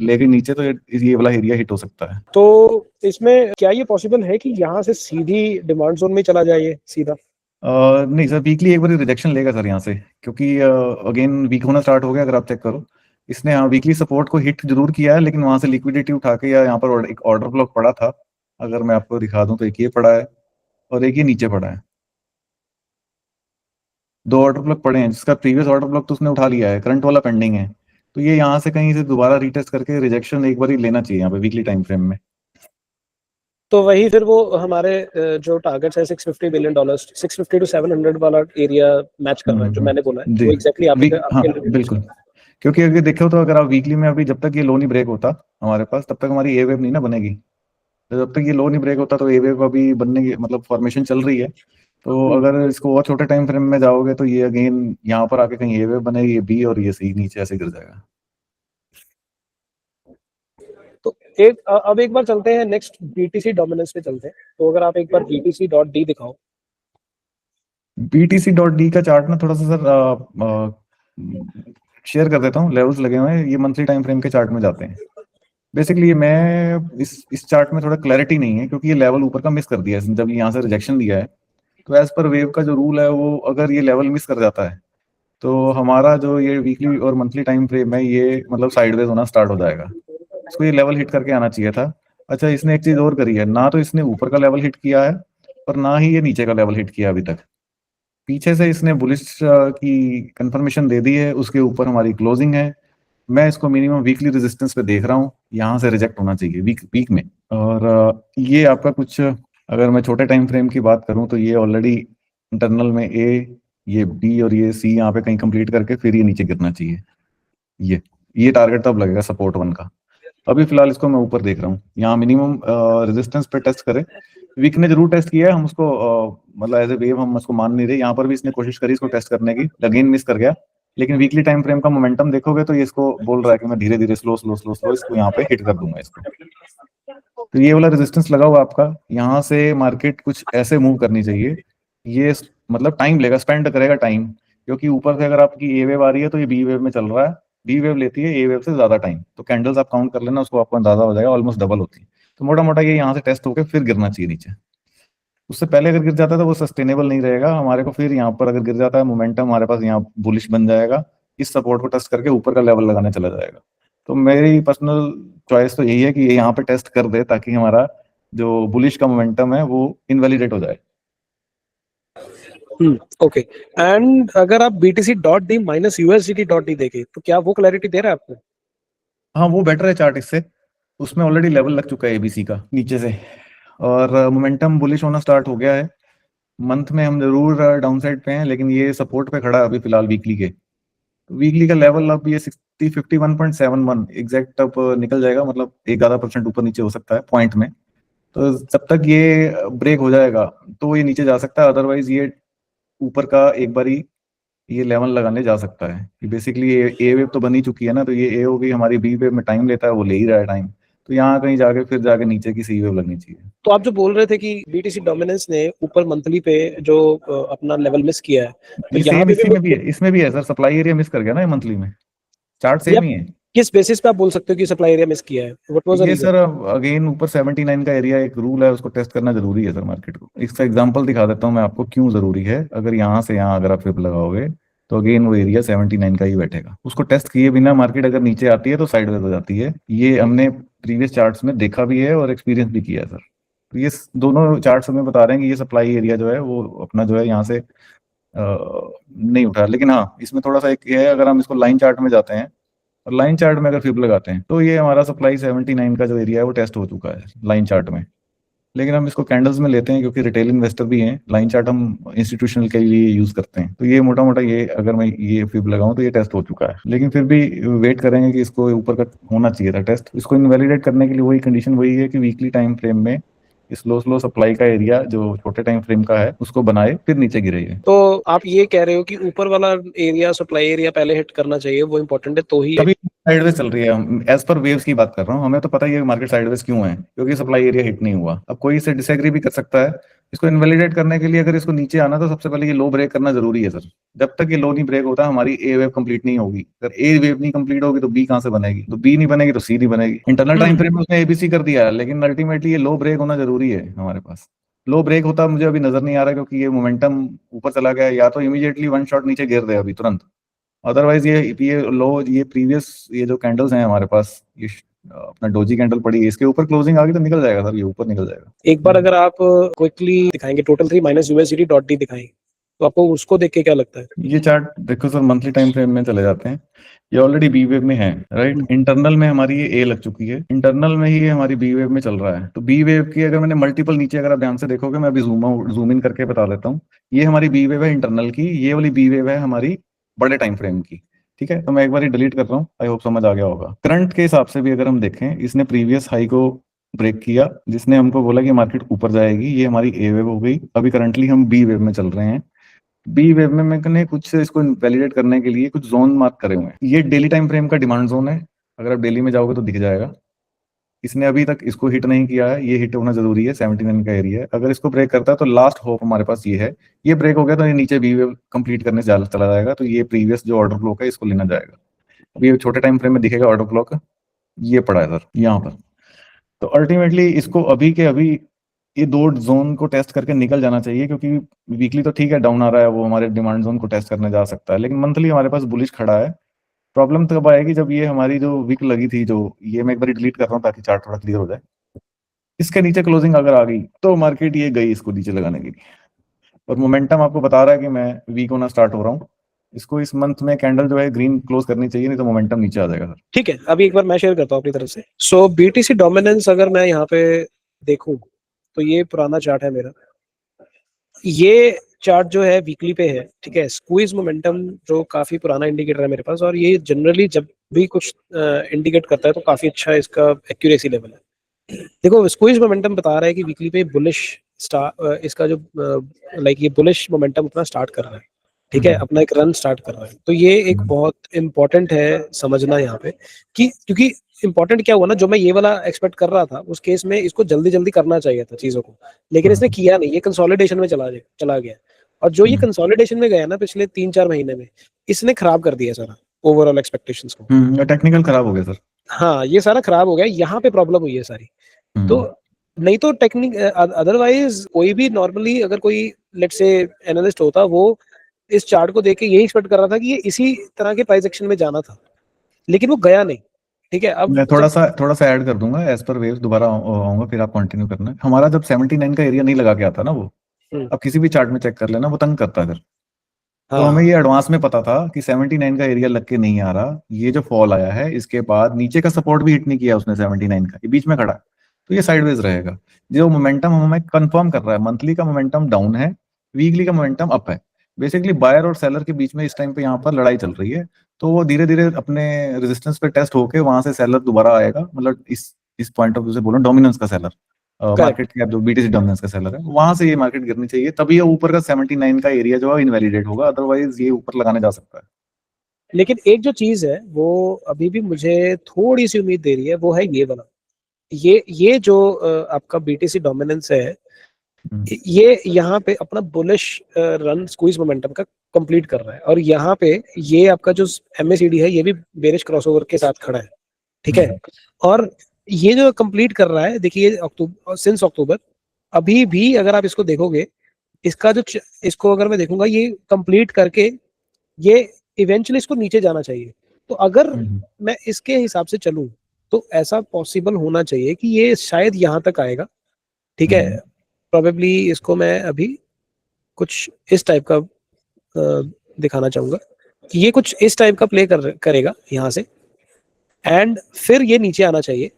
लेके नीचे तो ये वाला एरिया हिट हो सकता है। तो इसमें क्या ये पॉसिबल है कि यहाँ से सीधी डिमांड जोन में चला जाए ये सीधा? नहीं सर, वीकली एक बार रिजेक्शन लेगा सर यहाँ से, क्योंकि अगेन वीक होना स्टार्ट हो गया। अगर आप चेक करो, इसने हाँ वीकली सपोर्ट को हिट जरूर किया है, लेकिन वहां से लिक्विडिटी उठा के, या यहाँ पर एक ऑर्डर ब्लॉक पड़ा था, अगर मैं आपको दिखा दूं तो एक ये पड़ा है और एक ये नीचे पड़ा है। दो ऑर्डर ब्लॉक पड़े हैं, जिसका प्रीवियस ऑर्डर ब्लॉक तो उसने उठा लिया है, करंट वाला पेंडिंग है। तो ये यहाँ से कहीं से दोबारा रीटेस्ट करके रिजेक्शन एक बार ही लेना चाहिए यहाँ पे वीकली टाइम फ्रेम में। तो वही फिर वो हमारे जो टारगेट्स है $650 बिलियन, 650 to 700 वाला एरिया मैच कर रहा है जो मैंने बोला है, जी। वो एग्जैक्टली वीक, हाँ आपके लिए मैच कर बिल्कुल। रहा है। क्योंकि अगर देखो तो अगर आप वीकली में अभी जब तक ये लो नहीं ब्रेक होता हमारे पास, तब तक हमारी ए वेव नहीं ना बनेगी। तो जब तक ये लो नहीं ब्रेक होता तो ए वेव अभी बनने की मतलब फॉर्मेशन चल रही है। तो अगर इसको और छोटे टाइम फ्रेम में जाओगे तो ये अगेन यहाँ पर आके कहीं ए वेव बनेगी, ये बी और ये सी नीचे ऐसे गिर जाएगा। तो अब एक बार चलते हैं नेक्स्ट बीटीसी डोमिनेंस पे चलते हैं। तो अगर आप एक बार बीटीसी डॉट डी दिखाओ। BTC.D का चार्ट ना थोड़ा सा सर शेयर कर देता हूँ। लेवल्स लगे हुए हैं, ये मंथली टाइम फ्रेम के चार्ट में जाते हैं। बेसिकली मैं इस चार्ट में थोड़ा क्लैरिटी नहीं है, क्योंकि ये लेवल ऊपर का मिस कर दिया है इसने जब यहाँ से रिजेक्शन दिया है। तो एज पर वेव का जो रूल है, वो अगर ये लेवल मिस कर जाता है तो हमारा जो ये वीकली और मंथली टाइम फ्रेम है, ये मतलब साइडवेज होना स्टार्ट हो जाएगा। इसको ये लेवल हिट करके आना चाहिए था। अच्छा, इसने एक चीज और करी है ना, तो इसने ऊपर का लेवल हिट किया है और ना ही ये नीचे का लेवल हिट किया अभी तक। पीछे से इसने बुलिश की कंफर्मेशन दे दी है, उसके ऊपर हमारी क्लोजिंग है। मैं इसको मिनिमम वीकली रेजिस्टेंस पे देख रहा हूँ, यहाँ से रिजेक्ट होना चाहिए वीक में। और ये आपका कुछ, अगर मैं छोटे टाइम फ्रेम की बात करूँ तो ये ऑलरेडी इंटरनल में ए, ये बी और ये सी यहाँ पे कहीं कंप्लीट करके फिर ये नीचे गिरना चाहिए। ये टारगेट तब लगेगा सपोर्ट वन का। अभी फिलहाल इसको मैं ऊपर देख रहा हूँ, यहाँ मिनिमम रेजिस्टेंस पे टेस्ट करे। वीक ने जरूर टेस्ट किया है, हम उसको मतलब एज ए वेव हम उसको मान नहीं रहे। यहाँ पर भी इसने कोशिश करी इसको टेस्ट करने की, अगेन मिस कर गया। लेकिन वीकली टाइम फ्रेम का मोमेंटम देखोगे तो ये इसको बोल रहा है कि मैं धीरे धीरे स्लो स्लो स्लो स्लो इसको यहाँ पे हिट कर दूंगा इसको। तो ये वाला रेजिस्टेंस लगा हुआ आपका, यहाँ से मार्केट कुछ ऐसे मूव करनी चाहिए। ये मतलब टाइम लेगा, स्पेंड करेगा टाइम, क्योंकि ऊपर से अगर आपकी ए वेव आ रही है तो ये बी वेव में चल रहा है, बी वेव लेती है ए वेव से ज्यादा टाइम, तो कैंडल्स आप काउंट कर लेना, उसको आपको अंदाजा हो जाएगा, ऑलमोस्ट डबल होती है। तो मोटा मोटा ये यहाँ से टेस्ट होकर फिर गिरना चाहिए नीचे। उससे पहले अगर गिर जाता है तो वो सस्टेनेबल नहीं रहेगा हमारे को, फिर यहाँ पर अगर गिर जाता है मोमेंटम हमारे पास यहाँ बुलिश बन जाएगा, इस सपोर्ट को टेस्ट करके ऊपर का लेवल लगाने चला जाएगा। तो मेरी पर्सनल चॉइस तो यही है कि ये यहाँ पे टेस्ट कर दे, ताकि हमारा जो बुलिश का मोमेंटम है वो इनवैलिडेट हो जाए। ओके। एंड अगर आप BTC.D माइनस USDT.D देखें तो क्या वो क्लैरिटी दे रहा है आपको? हाँ, वो बेटर है चार्ट इससे, उसमें ऑलरेडी लेवल लग चुका है एबीसी का नीचे से, और मोमेंटम बुलिश होना स्टार्ट हो गया है। मंथ में हम जरूर डाउन साइड पे हैं, लेकिन ये सपोर्ट पे खड़ा है अभी फिलहाल वीकली के। वीकली का लेवल अब ये 51.71 एग्जैक्ट अब निकल जाएगा, मतलब 1-आधा% ऊपर नीचे हो सकता है पॉइंट में। तो जब तक ये ब्रेक हो जाएगा तो ये नीचे जा सकता है, अदरवाइज ये ऊपर का एक बारी ये लेवल लगाने जा सकता है। कि बेसिकली ये ए वेव तो बन ही चुकी है ना, तो ये ए हो गई हमारी, बी वेव में टाइम लेता है, वो ले ही रहा है टाइम, तो यहाँ कहीं जाके फिर जाके नीचे की सी वेव लगनी चाहिए। तो आप जो बोल रहे थे कि BTC डोमिनेंस ने ऊपर मंथली पे जो अपना लेवल मिस किया है, तो ये यहाँ सेम पे इसी में भी है, इसमें भी है सर, सप्लाई एरिया मिस कर गया ना ये मंथली में, चार्ट सेम ही है। किस बेसिस पे आप बोल सकते हो कि सप्लाई एरिया मिस किया है? व्हाट वाज द ये रीजन? सर अगेन ऊपर 79 का एरिया एक रूल है, उसको टेस्ट करना जरूरी है सर मार्केट को। इसका एग्जांपल दिखा देता हूँ मैं आपको क्यों जरूरी है। अगर यहाँ से यहाँ अगर आप फिप लगाओगे तो अगेन वो एरिया 79 का ही बैठेगा, उसको टेस्ट किए बिना मार्केट अगर नीचे आती है तो साइडवेज हो जाती है। ये हमने प्रीवियस चार्ट्स में देखा भी है और एक्सपीरियंस भी किया है सर। तो ये दोनों चार्ट्स हमें बता रहे हैं कि ये सप्लाई एरिया जो है वो अपना जो है यहाँ से नहीं उठा। लेकिन हाँ, इसमें थोड़ा सा एक ये है, अगर हम इसको लाइन चार्ट में जाते हैं और लाइन चार्ट में अगर फिब लगाते हैं तो ये हमारा सप्लाई 79 का जो एरिया है वो टेस्ट हो चुका है लाइन चार्ट में। लेकिन हम इसको कैंडल्स में लेते हैं क्योंकि रिटेल इन्वेस्टर भी हैं, लाइन चार्ट हम इंस्टीट्यूशनल के लिए यूज करते हैं। तो ये मोटा मोटा ये अगर मैं ये फिब लगाऊं तो ये टेस्ट हो चुका है, लेकिन फिर भी वेट करेंगे कि इसको ऊपर का होना चाहिए था टेस्ट। इसको इनवैलिडेट करने के लिए वही कंडीशन वही है कि वीकली टाइम फ्रेम में स्लो स्लो सप्लाई का एरिया जो छोटे टाइम फ्रेम का है उसको बनाए, फिर नीचे गिरे। तो आप ये कह रहे हो कि ऊपर वाला एरिया, सप्लाई एरिया पहले हिट करना चाहिए, वो इंपॉर्टेंट है, तो ही तभी साइडवेज चल रही है, एज पर वेव्स की बात कर रहा हूँ। हमें तो पता ही है मार्केट साइडवेज क्यों है, क्योंकि सप्लाई एरिया हिट नहीं हुआ। अब कोई इसे डिसएग्री भी कर सकता है। इसको इनवैलिडेट करने के लिए अगर इसको नीचे आना तो सबसे पहले ये लो ब्रेक करना जरूरी है सर। जब तक ये लो नहीं ब्रेक होता हमारी ए वेव कंप्लीट नहीं होगी। अगर ए वेव नहीं कंप्लीट होगी तो बी कहां से बनेगी, तो बी नहीं बनेगी तो सी नहीं बनेगी। इंटरनल टाइम फ्रेम में उसने एबीसी कर दिया है, लेकिन अल्टीमेटली ये लो ब्रेक होना जरूरी है हमारे पास। लो ब्रेक होता मुझे अभी नजर नहीं आ रहा, क्योंकि ये मोमेंटम ऊपर चला गया, या तो इमीडिएटली वन शॉट नीचे गिर रहे अभी तुरंत, अदरवाइज ये लो, ये प्रीवियस ये जो कैंडल्स हैं हमारे पास, ये अपना डोजी कैंडल पड़ी है, इसके ऊपर क्लोजिंग आ गई तो निकल जाएगा सर, ये ऊपर निकल जाएगा। एक बार अगर आप क्विकली दिखाएंगे टोटल 3 माइनस USDT.D दिखाएं, तो आपको उसको देख के क्या लगता है? ये चार्ट देखो सर, मंथली टाइम फ्रेम में चले जाते हैं, ये ऑलरेडी बी वेव में है राइट। इंटरनल में हमारी ये ए लग चुकी है, इंटरनल में ही ये हमारी बी वेव में चल रहा है। तो बी वेव की अगर मैंने मल्टीपल नीचे अगर आप ध्यान से देखोगे, मैं अभी जूम इन करके बता देता हूँ। ये हमारी बी वेव है इंटरनल की, ये वाली बी वेव है हमारी बड़े टाइम फ्रेम की। ठीक है, तो मैं एक बार डिलीट कर रहा हूँ, आई होप समझ आ गया होगा। करंट के हिसाब से भी अगर हम देखें, इसने प्रीवियस हाई को ब्रेक किया, जिसने हमको बोला कि मार्केट ऊपर जाएगी, ये हमारी ए वेव हो गई। अभी करंटली हम बी वेव में चल रहे हैं। बी वेव में मैंने कुछ इसको वैलिडेट करने के लिए कुछ जोन मार्क करे हुए हैं। ये डेली टाइम फ्रेम का डिमांड जोन है, अगर आप डेली में जाओगे तो दिख जाएगा। इसने अभी तक इसको हिट नहीं किया है, ये हिट होना जरूरी है, 79 का एरिया है। अगर इसको ब्रेक करता है तो लास्ट होप हमारे पास ये है, ये ब्रेक हो गया तो ये नीचे बी वेव कंप्लीट करने चला जाएगा। तो ये प्रीवियस जो ऑर्डर ब्लॉक है इसको लेना जाएगा। अभी ये छोटे टाइम फ्रेम में दिखेगा ऑर्डर ब्लॉक, ये पड़ा है सर यहाँ पर। तो अल्टीमेटली इसको अभी के अभी ये दो जोन को टेस्ट करके निकल जाना चाहिए, क्योंकि वीकली तो ठीक है डाउन आ रहा है, वो हमारे डिमांड जोन को टेस्ट करने जा सकता है, लेकिन मंथली हमारे पास बुलिश खड़ा है। प्रॉब्लम तब आएगी जब ये हमारी जो वीक लगी थी, जो ये मैं एक बार डिलीट कर रहा हूँ ताकि चार्ट थोड़ा क्लियर हो जाए। इसके नीचे क्लोजिंग अगर आ गई तो मार्केट ये गई इसको नीचे लगाने के लिए, और मोमेंटम आपको बता रहा है कि मैं वीक होना स्टार्ट हो रहा हूँ। इसको इस मंथ में कैंडल जो है ग्रीन क्लोज करनी चाहिए, नहीं तो मोमेंटम नीचे आ जाएगा सर। ठीक है, अभी एक बार मैं शेयर करता हूँ अपनी तरफ से। सो BTC डोमिनेंस अगर मैं यहाँ पे देखूं तो ये पुराना चार्ट है मेरा। ये चार्ट जो है वीकली पे है, ठीक है। स्क्वीज मोमेंटम जो काफी पुराना इंडिकेटर है मेरे पास, और ये जनरली जब भी कुछ इंडिकेट करता है तो काफी अच्छा इसका एक्यूरेसी लेवल है। देखो, स्क्वीज मोमेंटम बता रहा है कि वीकली पे बुलिश इसका जो लाइक ये बुलिश मोमेंटम अपना स्टार्ट कर रहा है, ठीक है, अपना एक रन स्टार्ट कर रहा है। तो ये एक बहुत इंपॉर्टेंट है समझना यहाँ पे, कि क्योंकि इंपॉर्टेंट क्या हुआ ना, जो मैं ये वाला एक्सपेक्ट कर रहा था उस केस में इसको जल्दी जल्दी करना चाहिए था चीजों को, लेकिन इसने किया नहीं, ये कंसोलिडेशन में चला गया। और जो ये कंसोलिडेशन में गया ना पिछले 3-4 महीने में, इसने खराब कर दिया सारा। ओवरऑल एक्सपेक्टेशंस को। टेक्निकल खराब हो गया सर। हाँ, ये सारा खराब हो गया, यहाँ पे प्रॉब्लम हुई है सारी। तो हम्म नहीं तो टेक्निक अदरवाइज कोई भी नॉर्मली अगर कोई लेट्स से एनालिस्ट होता, वो इस चार्ट को देख के यही एक्सपेक्ट कर रहा था कि ये इसी तरह के प्राइस एक्शन में जाना था, लेकिन वो गया नहीं। ठीक है, अब मैं थोड़ा सा ऐड कर दूंगा एज पर वेव्स, दोबारा आऊंगा फिर आप कंटिन्यू करना। हमारा जब 79 का एरिया नहीं लगा के आता ना वो, हम्म, अब किसी भी चार्ट में चेक कर लेना, वो तंग करता है फिर। तो हमें हाँ ये एडवांस में पता था कि 79 का एरिया लग के नहीं आ रहा, ये जो फॉल आया है इसके बाद नीचे का सपोर्ट भी हिट नहीं किया उसने 79 का, ये बीच में खड़ा है, तो ये साइडवेज रहेगा। जो मोमेंटम हमें कंफर्म कर रहा है, मंथली का मोमेंटम डाउन है, वीकली का मोमेंटम अप है। बेसिकली बायर और सेलर के बीच में इस टाइम पे यहाँ पर लड़ाई चल रही है, तो वो धीरे धीरे अपने रेजिस्टेंस पे टेस्ट होके वहां से सेलर दोबारा आएगा, मतलब इस पॉइंट ऑफ व्यू से बोलो डोमिनेंस का सेलर, करेक्ट। मार्केट कैप जो बीटीसी डोमिनेंस का सेलर है, वहां से ये मार्केट गिरनी चाहिए, तभी ये ऊपर का 79 का एरिया जो है इनवैलिडेट होगा, अदरवाइज ये ऊपर लगाने जा सकता है। लेकिन एक जो चीज है वो अभी भी मुझे थोड़ी सी उम्मीद दे रही है, वो है ये वाला, ये जो आपका बीटीसी डोमिनेंस है, हम्म, ये यहाँ पे अपना बुलिश रन स्क्वीज मोमेंटम का कंप्लीट कर रहा है, और यहाँ पे ये आपका जो एमएसीडी है ये भी बेरिश क्रॉसओवर के साथ खड़ा है। ठीक है, हम्म, और ये जो कंप्लीट कर रहा है, देखिए अक्टूबर, सिंस अक्टूबर, अभी भी अगर आप इसको देखोगे, इसका जो इसको अगर मैं देखूंगा, ये कंप्लीट करके ये इवेंचुअली इसको नीचे जाना चाहिए। तो अगर हम्म, मैं इसके हिसाब से चलूं, तो ऐसा पॉसिबल होना चाहिए कि ये शायद यहाँ तक आएगा। ठीक है, हम्म, प्रोबेबली इसको मैं अभी कुछ इस टाइप का दिखाना चाहूंगा कि ये कुछ इस टाइप का प्ले करेगा यहाँ से, एंड फिर ये नीचे आना चाहिए।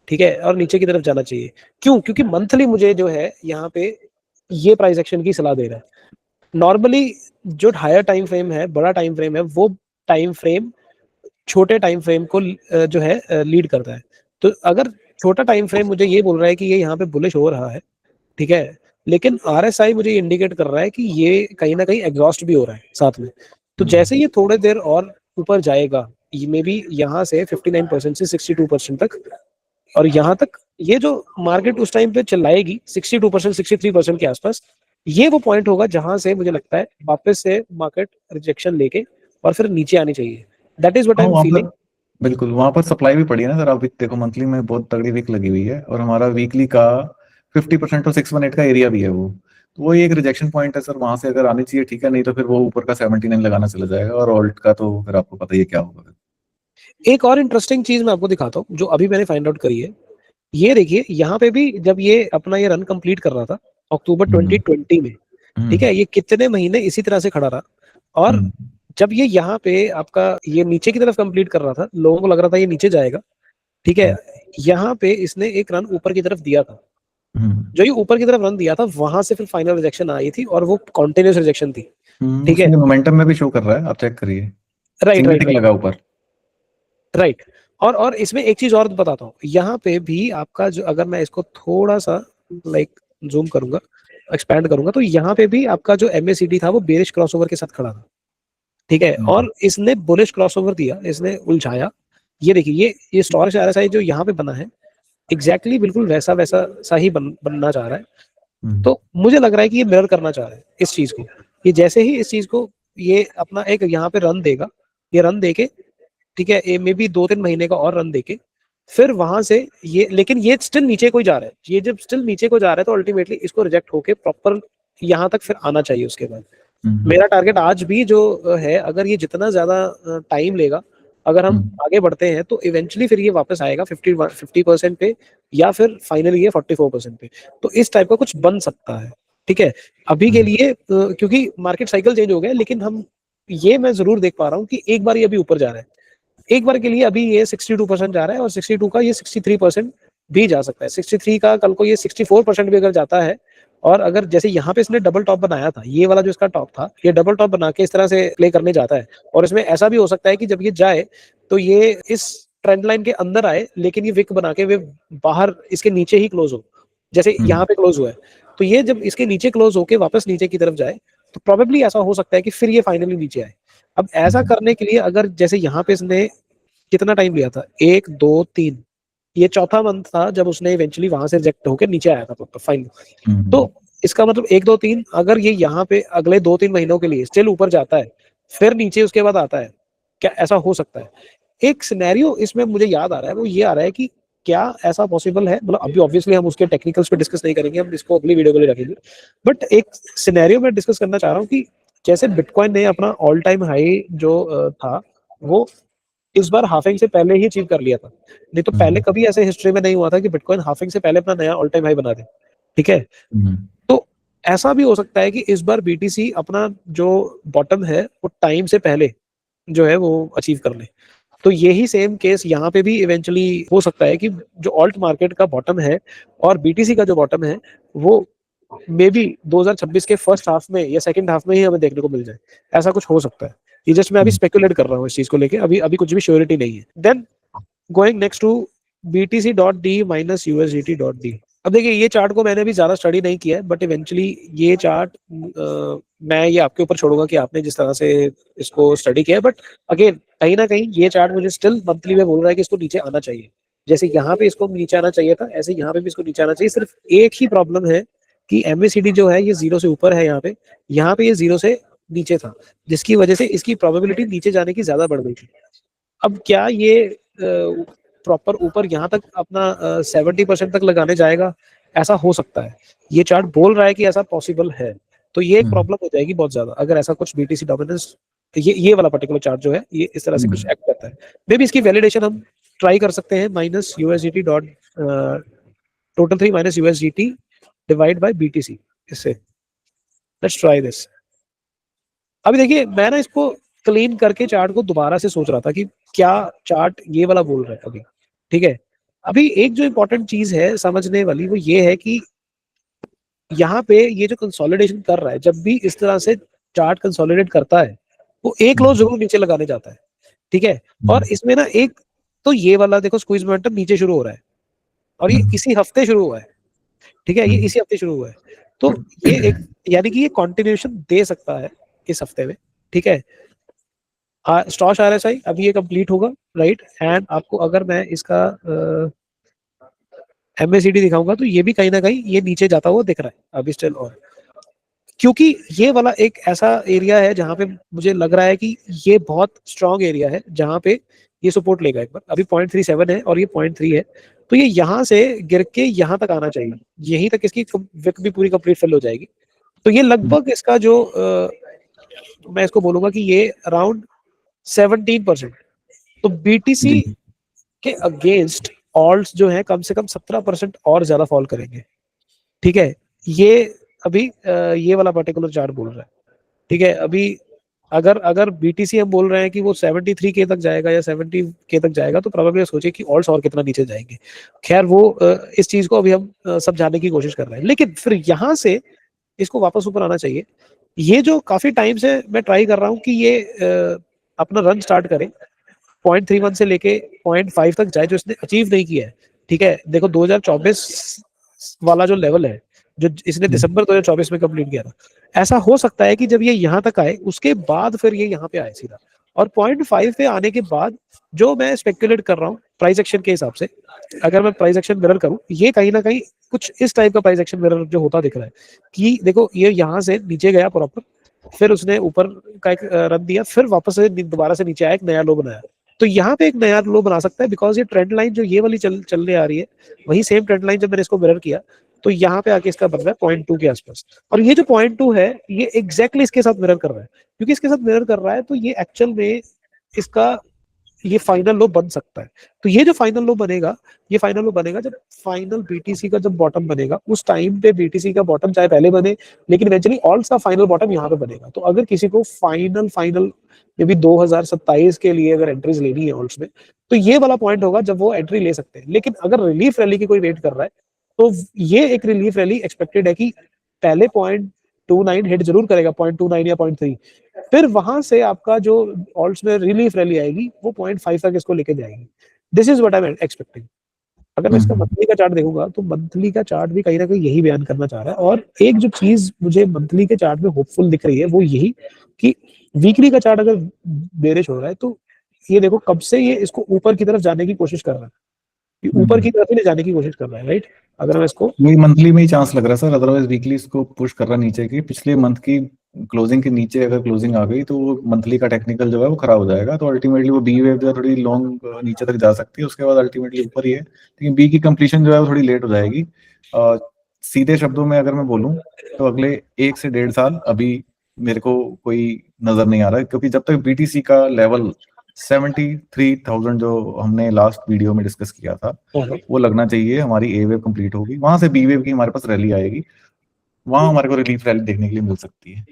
ठीक है, और नीचे की तरफ जाना चाहिए। क्यों? क्योंकि मंथली मुझे जो है यहाँ पे ये प्राइस एक्शन की सलाह दे रहा है। नॉर्मली जो हायर टाइम फ्रेम है, बड़ा टाइम फ्रेम है, वो टाइम फ्रेम छोटे टाइम फ्रेम को जो है लीड करता है। तो अगर छोटा टाइम फ्रेम मुझे ये बोल रहा है कि ये यहाँ पे बुलिश हो रहा है, ठीक है, लेकिन आरएसआई मुझे इंडिकेट कर रहा है कि ये कहीं ना कहीं एग्जॉस्ट भी हो रहा है साथ में। तो जैसे ये थोड़े देर और ऊपर जाएगा, ये मे बी यहाँ से 59% से 62% तक, और यहाँ तक ये जो मार्केट उस टाइम पे चिल्लाएगी 62% 63% के आसपास, ये वो पॉइंट होगा जहां से मुझे लगता है वापस से मार्केट रिजेक्शन लेके और फिर नीचे आनी चाहिए। दैट इज व्हाट आई हाँ एम वहाँ फीलिंग। पर बिल्कुल, वहाँ पर सप्लाई भी पड़ी है ना सर। अभी देखो मंथली में बहुत तगड़ी वीक लगी हुई है, और हमारा वीकली का 50% और 618 का एरिया भी है वो, तो वो एक रिजेक्शन पॉइंट है सर, वहां से अगर आनी चाहिए ठीक है, नहीं तो फिर वो ऊपर का 79 लगाना चला जाएगा, और ऑल्ट का तो फिर आपको पता ही है क्या होगा। एक और इंटरेस्टिंग चीज मैं आपको दिखाता हूँ जो अभी मैंने फाइंड आउट करी है। ये देखिए, यहाँ पे भी जब ये अपना ये रन कंप्लीट कर रहा था अक्टूबर हम्म 2020 में, ठीक हम्म है, ये कितने महीने इसी तरह से खड़ा रहा, और हम्म जब ये यहाँ पे आपका ये नीचे की तरफ कंप्लीट कर रहा था, लोगों को लग रहा था ये नीचे जाएगा। ठीक है, यहाँ पे इसने एक रन ऊपर की तरफ दिया था। जो ये ऊपर की तरफ रन दिया था, वहां से फिर फाइनल रिजेक्शन आई थी, और वो कॉन्टिन्यूस रिजेक्शन थी। ठीक है, उसमें मोमेंटम में भी शो कर रहा है, आप चेक करिए, राइट सिंगल राइट टिक राइट लगा ऊपर। राइट। और इसमें एक चीज और बताता हूँ, यहाँ पे भी आपका जो, अगर मैं इसको थोड़ा सा लाइक जूम करूंगा, एक्सपैंड करूंगा, तो यहाँ पे भी आपका जो एमएसीडी था वो बेरिश क्रॉसओवर के साथ खड़ा था। ठीक है, हम्म और इसने बुलिश क्रॉसओवर दिया, इसने उलझाया। ये देखिए, ये स्टोरेज आरएसआई जो यहाँ पे बना है, एग्जैक्टली बिल्कुल वैसा वैसा सा ही बनना चाह रहा है। हम्म तो मुझे लग रहा है कि ये मिरर करना चाह रहा है इस चीज को। ये जैसे ही इस चीज को ये अपना एक यहाँ पे रन देगा, ये रन देके, ठीक है, ये मे बी 2-3 महीने का और रन देके, फिर वहां से ये, लेकिन ये स्टिल नीचे को ही जा रहा है। ये जब स्टिल नीचे को जा रहा है, तो अल्टीमेटली इसको रिजेक्ट होके प्रॉपर यहाँ तक फिर आना चाहिए उसके बाद। हम्म मेरा टारगेट आज भी जो है, अगर ये जितना ज्यादा टाइम लेगा, अगर हम हम्म आगे बढ़ते हैं, तो इवेंचुअली फिर ये वापस आएगा 50% पे, या फिर फाइनली ये 44% पे। तो इस टाइप का कुछ बन सकता है। ठीक है, अभी के हम्म लिए क्योंकि मार्केट साइकिल चेंज हो गया है, लेकिन हम ये मैं जरूर देख पा रहा हूँ कि एक बार ये अभी ऊपर जा रहा है, एक बार के लिए अभी ये 62% जा रहा है, और 62 का ये 63% भी जा सकता है। 63 का कल को ये 64% भी अगर जाता है, और अगर जैसे यहाँ पे इसने डबल टॉप बनाया था, ये वाला जो इसका टॉप था, ये डबल टॉप बना के इस तरह से प्ले करने जाता है, और इसमें ऐसा भी हो सकता है कि जब ये जाए, तो ये इस ट्रेंड लाइन के अंदर आए, लेकिन ये विक बना के वे बाहर इसके नीचे ही क्लोज हो, जैसे यहाँ पे क्लोज हुआ है। तो ये जब इसके नीचे क्लोज होके वापस नीचे की तरफ जाए, तो प्रोबेबली ऐसा हो सकता है कि फिर ये फाइनली नीचे आए। अब ऐसा करने के लिए, अगर जैसे यहाँ पे इसने कितना टाइम लिया था, 1 2 3, ये चौथा मंथ था जब उसने इवेंचुअली वहां से रिजेक्ट होकर नीचे आया था प्रॉपर फाइनल। तो हम्म इसका मतलब 1 2 3, अगर ये यहाँ पे अगले 2-3 महीनों के लिए स्टिल ऊपर जाता है, फिर नीचे उसके बाद आता है, क्या ऐसा हो सकता है? एक सिनेरियो इसमें मुझे याद आ रहा है, वो ये आ रहा है कि क्या ऐसा पॉसिबल है, मतलब अभी ऑब्वियसली हम उसके टेक्निकल्स पे डिस्कस नहीं करेंगे, हम इसको अगली वीडियो के लिए रखेंगे, बट एक सिनेरियो में डिस्कस करना चाह रहा हूँ कि जैसे बिटकॉइन ने अपना ऑल टाइम हाई जो था, वो इस बार हाफिंग से पहले ही अचीव कर लिया था। नहीं तो पहले कभी ऐसे हिस्ट्री में नहीं हुआ था कि बिटकॉइन हाफिंग से पहले अपना नया ऑल टाइम हाई बना दे। ठीक है, तो ऐसा भी हो सकता है कि इस बार बीटीसी अपना जो बॉटम है वो टाइम से पहले जो है वो अचीव कर ले। तो यही सेम केस यहाँ पे भी इवेंचुअली हो सकता है कि जो ऑल्ट मार्केट का बॉटम है और बीटीसी का जो बॉटम है वो मे बी 2026 के फर्स्ट हाफ में या सेकंड हाफ में ही हमें देखने को मिल जाए। ऐसा कुछ हो सकता है। ये जस्ट मैं अभी स्पेकुलेट कर रहा हूँ इस चीज को लेके, अभी अभी कुछ भी श्योरिटी नहीं है। Then going next to BTC.D minus USDT.D। अब देखिए ये चार्ट को मैंने भी ज्यादा स्टडी नहीं किया है, बट इवेंचुअली ये चार्ट मैं ये आपके ऊपर छोड़ूंगा कि आपने जिस तरह से इसको स्टडी किया है। बट अगेन कहीं ना कहीं ये चार्ट मुझे स्टिल मंथली में बोल रहा है कि इसको नीचे आना चाहिए। जैसे यहाँ पे इसको नीचे आना चाहिए था, ऐसे यहाँ पे भी इसको नीचे आना चाहिए। सिर्फ एक ही प्रॉब्लम है कि MACD जो है ये 0 से ऊपर है, यहाँ पे ये 0 से नीचे था, जिसकी वजह से इसकी प्रोबेबिलिटी नीचे जाने की ज्यादा बढ़ गई थी। अब क्या ये प्रॉपर ऊपर यहाँ तक अपना 70% तक लगाने जाएगा? ऐसा हो सकता है, ये चार्ट बोल रहा है कि ऐसा पॉसिबल है। तो ये एक प्रॉब्लम हो जाएगी बहुत ज्यादा अगर ऐसा कुछ BTC डोमिनेंस, ये वाला पर्टिकुलर चार्ट जो है ये इस तरह से कुछ एक्ट करता है। मे बी इसकी वैलिडेशन हम ट्राई कर सकते हैं minus USDT dot total 3 minus USDT divide by BTC। इससे लेट्स ट्राई दिस। अभी देखिए मैं ना इसको क्लीन करके चार्ट को दोबारा से सोच रहा था कि क्या चार्ट ये वाला बोल रहा है अभी। ठीक है, अभी एक जो इंपॉर्टेंट चीज है समझने वाली वो ये है कि यहाँ पे ये जो कंसोलिडेशन कर रहा है, जब भी इस तरह से चार्ट कंसोलिडेट करता है वो एक लो जरूर नीचे लगाने जाता है। ठीक है, और इसमें ना एक तो ये वाला देखो स्क्वीज मोमेंटम नीचे शुरू हो रहा है और ये इसी हफ्ते शुरू हुआ है। ठीक है, ये इसी हफ्ते शुरू हुआ है, तो ये एक यानी कि ये कंटिन्यूएशन दे सकता है इस हफ्ते में। ठीक है, स्टॉश RSI अभी ये कंप्लीट होगा, राइट, एंड आपको अगर मैं इसका MACD दिखाऊंगा तो ये भी कहीं ना कहीं ये नीचे जाता हुआ दिख रहा है अभी स्टिल। और क्योंकि ये वाला एक ऐसा एरिया है जहां पे मुझे लग रहा है कि ये बहुत स्ट्रॉन्ग एरिया है जहां पे ये सपोर्ट लेगा एक बार। अभी 0.37 है और ये 0.3 है, तो ये यहाँ से गिर के यहाँ तक आना चाहिए, यहीं तक इसकी विक भी पूरी कंप्लीट फिल हो जाएगी। तो ये लगभग इसका जो मैं इसको बोलूंगा कि ये अराउंड 17%। तो BTC के अगेंस्ट ऑल्ट्स जो है कम से कम 17% और ज्यादा फॉल करेंगे। ठीक है, ये अभी ये वाला पर्टिकुलर चार्ट बोल रहा है। ठीक है, अभी अगर अगर BTC हम बोल रहे हैं कि वो 73K तक जाएगा या 70K तक जाएगा, तो प्रोबेबली सोचिए कि ऑल्ट्स और कितना नीचे जाएंगे। खैर वो इस चीज को अभी हम समझाने की कोशिश कर रहे हैं, लेकिन फिर यहाँ से इसको वापस ऊपर आना चाहिए। ये जो काफी टाइम से मैं ट्राई कर रहा हूँ कि ये अपना रन स्टार्ट करे 0.31 से लेके 0.5 तक जाए, जो इसने अचीव नहीं किया है। ठीक है, देखो 2024 वाला जो लेवल है जो इसने दिसंबर 2024 में कंप्लीट किया था, ऐसा हो सकता है कि जब ये यहाँ तक आए उसके बाद फिर ये यहाँ पे आए सीधा, और 0.5 पे आने के बाद जो मैं स्पेकुलेट कर रहा हूँ प्राइस एक्शन के हिसाब से, अगर मैं प्राइस एक्शन मिरर करूँ, ये कहीं ना कहीं कुछ इस टाइप का प्राइस एक्शन मिरर जो होता दिख रहा है कि देखो ये यहाँ से नीचे गया प्रॉपर, फिर उसने ऊपर का एक रन दिया, फिर वापस से दोबारा से नीचे आया, एक नया लो बनाया। तो यहाँ पे एक नया लो बना सकता है, बिकॉज ये ट्रेंड लाइन जो ये वाली चलने आ रही है वही सेम ट्रेंड लाइन जब मैंने इसको मिरर किया तो यहाँ पे आके इसका बन रहा है 0.2 के आसपास। और ये जो 0.2 है ये एग्जैक्टली इसके साथ मिरर कर रहा है, क्योंकि इसके साथ मिरर कर रहा है तो ये एक्चुअल में इसका ये फाइनल लो बन सकता है। तो ये जो फाइनल लो बनेगा, ये फाइनल लो बनेगा जब फाइनल BTC का जब बॉटम बनेगा, उस टाइम पे BTC का बॉटम चाहे पहले बने, लेकिन इवेंचुअली ऑल्ट्स का फाइनल बॉटम यहाँ पे बनेगा। तो अगर किसी को फाइनल मे बी 2027 के लिए अगर एंट्रीज लेनी है ऑल्ट्स में, तो ये वाला पॉइंट होगा जब वो एंट्री ले सकते हैं। लेकिन अगर रिलीफ रैली की कोई वेट कर रहा है तो ये एक रिलीफ रैली एक्सपेक्टेड है कि पहले 0.29 हिट जरूर करेगा, 0.29 या 0.3, फिर वहां से आपका जो ऑल्ट्स में रिलीफ रैली आएगी वो 0.5 तक इसको लेके जाएगी। This is what I am expecting. अगर मैं इसका मंथली का चार्ट देखूंगा तो मंथली का चार्ट भी कहीं ना कहीं यही बयान करना चाह रहा है। और एक जो चीज मुझे मंथली के चार्ट में होपफुल दिख रही है वो यही कि वीकली का चार्ट अगर बेरिश हो रहा है तो ये देखो कब से ये इसको ऊपर की तरफ जाने की कोशिश कर रहा है, कि ऊपर की तरफ ही ले जाने की कोशिश कर रहा है, राइट। अगर मैं इसको वही मंथली में ही चांस लग रहा है सर, अदरवाइज वीकली इसको पुश कर रहा है नीचे की। पिछले मंथ की क्लोजिंग के नीचे अगर क्लोजिंग आ गई तो वो मंथली का टेक्निकल जो है वो खराब हो जाएगा, तो अल्टीमेटली वो बी वेव जो है थोड़ी लॉन्ग नीचे तक जा सकती है, उसके बाद अल्टीमेटली ऊपर ही है, लेकिन बी की कंप्लीशन जो है वो थोड़ी लेट हो जाएगी। सीधे शब्दों में अगर मैं बोलूं तो अगले 1 से 1.5 साल अभी मेरे को कोई नजर नहीं आ रहा है, क्योंकि जब तक बीटीसी का लेवल 73,000 जो हमने लास्ट वीडियो में डिस्कस किया था वो लगना चाहिए, हमारी ए वेव कंप्लीट होगी, वहां से बी वेव की हमारे पास रैली आएगी, वहां हमारे को रिलीफ रैली देखने के लिए मिल सकती है।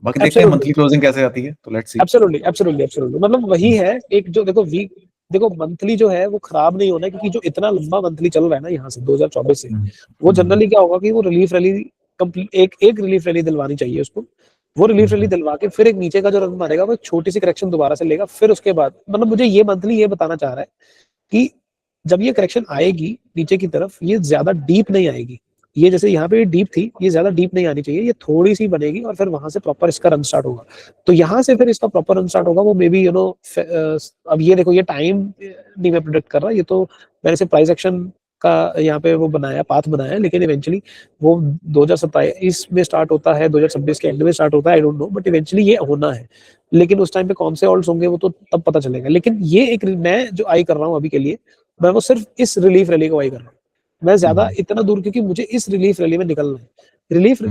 बाकी देखते हैं एब्सोल्युटली मंथली क्लोजिंग कैसे आती है, तो let's see. Absolutely absolutely absolutely, मतलब वही है एक जो देखो वीक, देखो मंथली जो है वो खराब नहीं होना है, क्योंकि जो इतना लंबा मंथली चल रहा है ना यहाँ से 2024 से, वो जनरली क्या होगा कि वो रिलीफ रैली एक एक रिलीफ रैली दिलवानी चाहिए उसको, वो रिलीफ रैली दिलवा के फिर एक नीचे का जो रन मारेगा वो एक छोटी सी करेक्शन दोबारा से लेगा, फिर उसके बाद मतलब मुझे ये मंथली ये बताना चाह रहा है कि जब ये करेक्शन आएगी नीचे की तरफ, ये ज्यादा डीप नहीं आएगी, ये जैसे यहाँ पे डीप थी, ये ज्यादा डीप नहीं आनी चाहिए, ये थोड़ी सी बनेगी और फिर वहां से प्रॉपर इसका रन स्टार्ट होगा, तो यहाँ से फिर इसका प्रॉपर रन स्टार्ट होगा, वो मे बी अब ये देखो ये टाइम नहीं मैं प्रिडिक्ट कर रहा, ये तो मैंने से प्राइस एक्शन का यहाँ पे वो बनाया पाथ बनाया है, लेकिन इवेंचुअली वो 2027 में स्टार्ट होता है, 2026 के एंड में स्टार्ट होता है, I don't know, but eventually ये होना है, लेकिन उस टाइम पे कौन से ऑल्ट्स होंगे वो तो तब पता चलेगा, लेकिन ये एक मैं जो आई कर रहा हूँ अभी के लिए, मैं वो सिर्फ इस रिलीफ रैली को आई कर रहा हूँ, मैं ज्यादा इतना दूर, क्योंकि मुझे इस रिलीफ रैली में निकलना है। रिलीफ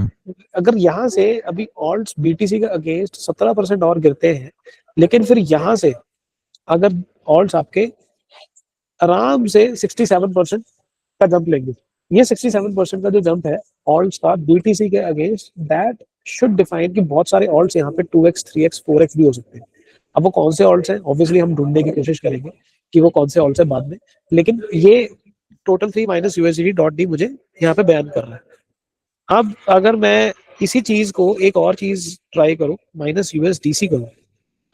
अगर यहाँ से अभी ऑल्ट्स बीटीसी के अगेंस्ट 17% और गिरते हैं, लेकिन फिर यहाँ से अगर ऑल्ट्स आपके आराम से 67% का जंप लेंगे, ये 67% का जो जंप है ऑल्ट्स का बीटीसी के अगेंस्ट, दैट शुड डिफाइन कि बहुत सारे ऑल्ट्स यहाँ पे 2x 3x 4x भी हो सकते हैं। अब वो कौन से ऑल्ट्स हैं ऑब्वियसली हम ढूंढने की कोशिश करेंगे कि वो कौन से ऑल्ट्स हैं बाद में, लेकिन ये total 3 minus USD dot D मुझे यहाँ पे बयान कर रहा है। अब अगर मैं इसी चीज को एक और चीज ट्राई करूं, माइनस यूएसडीसी करूं,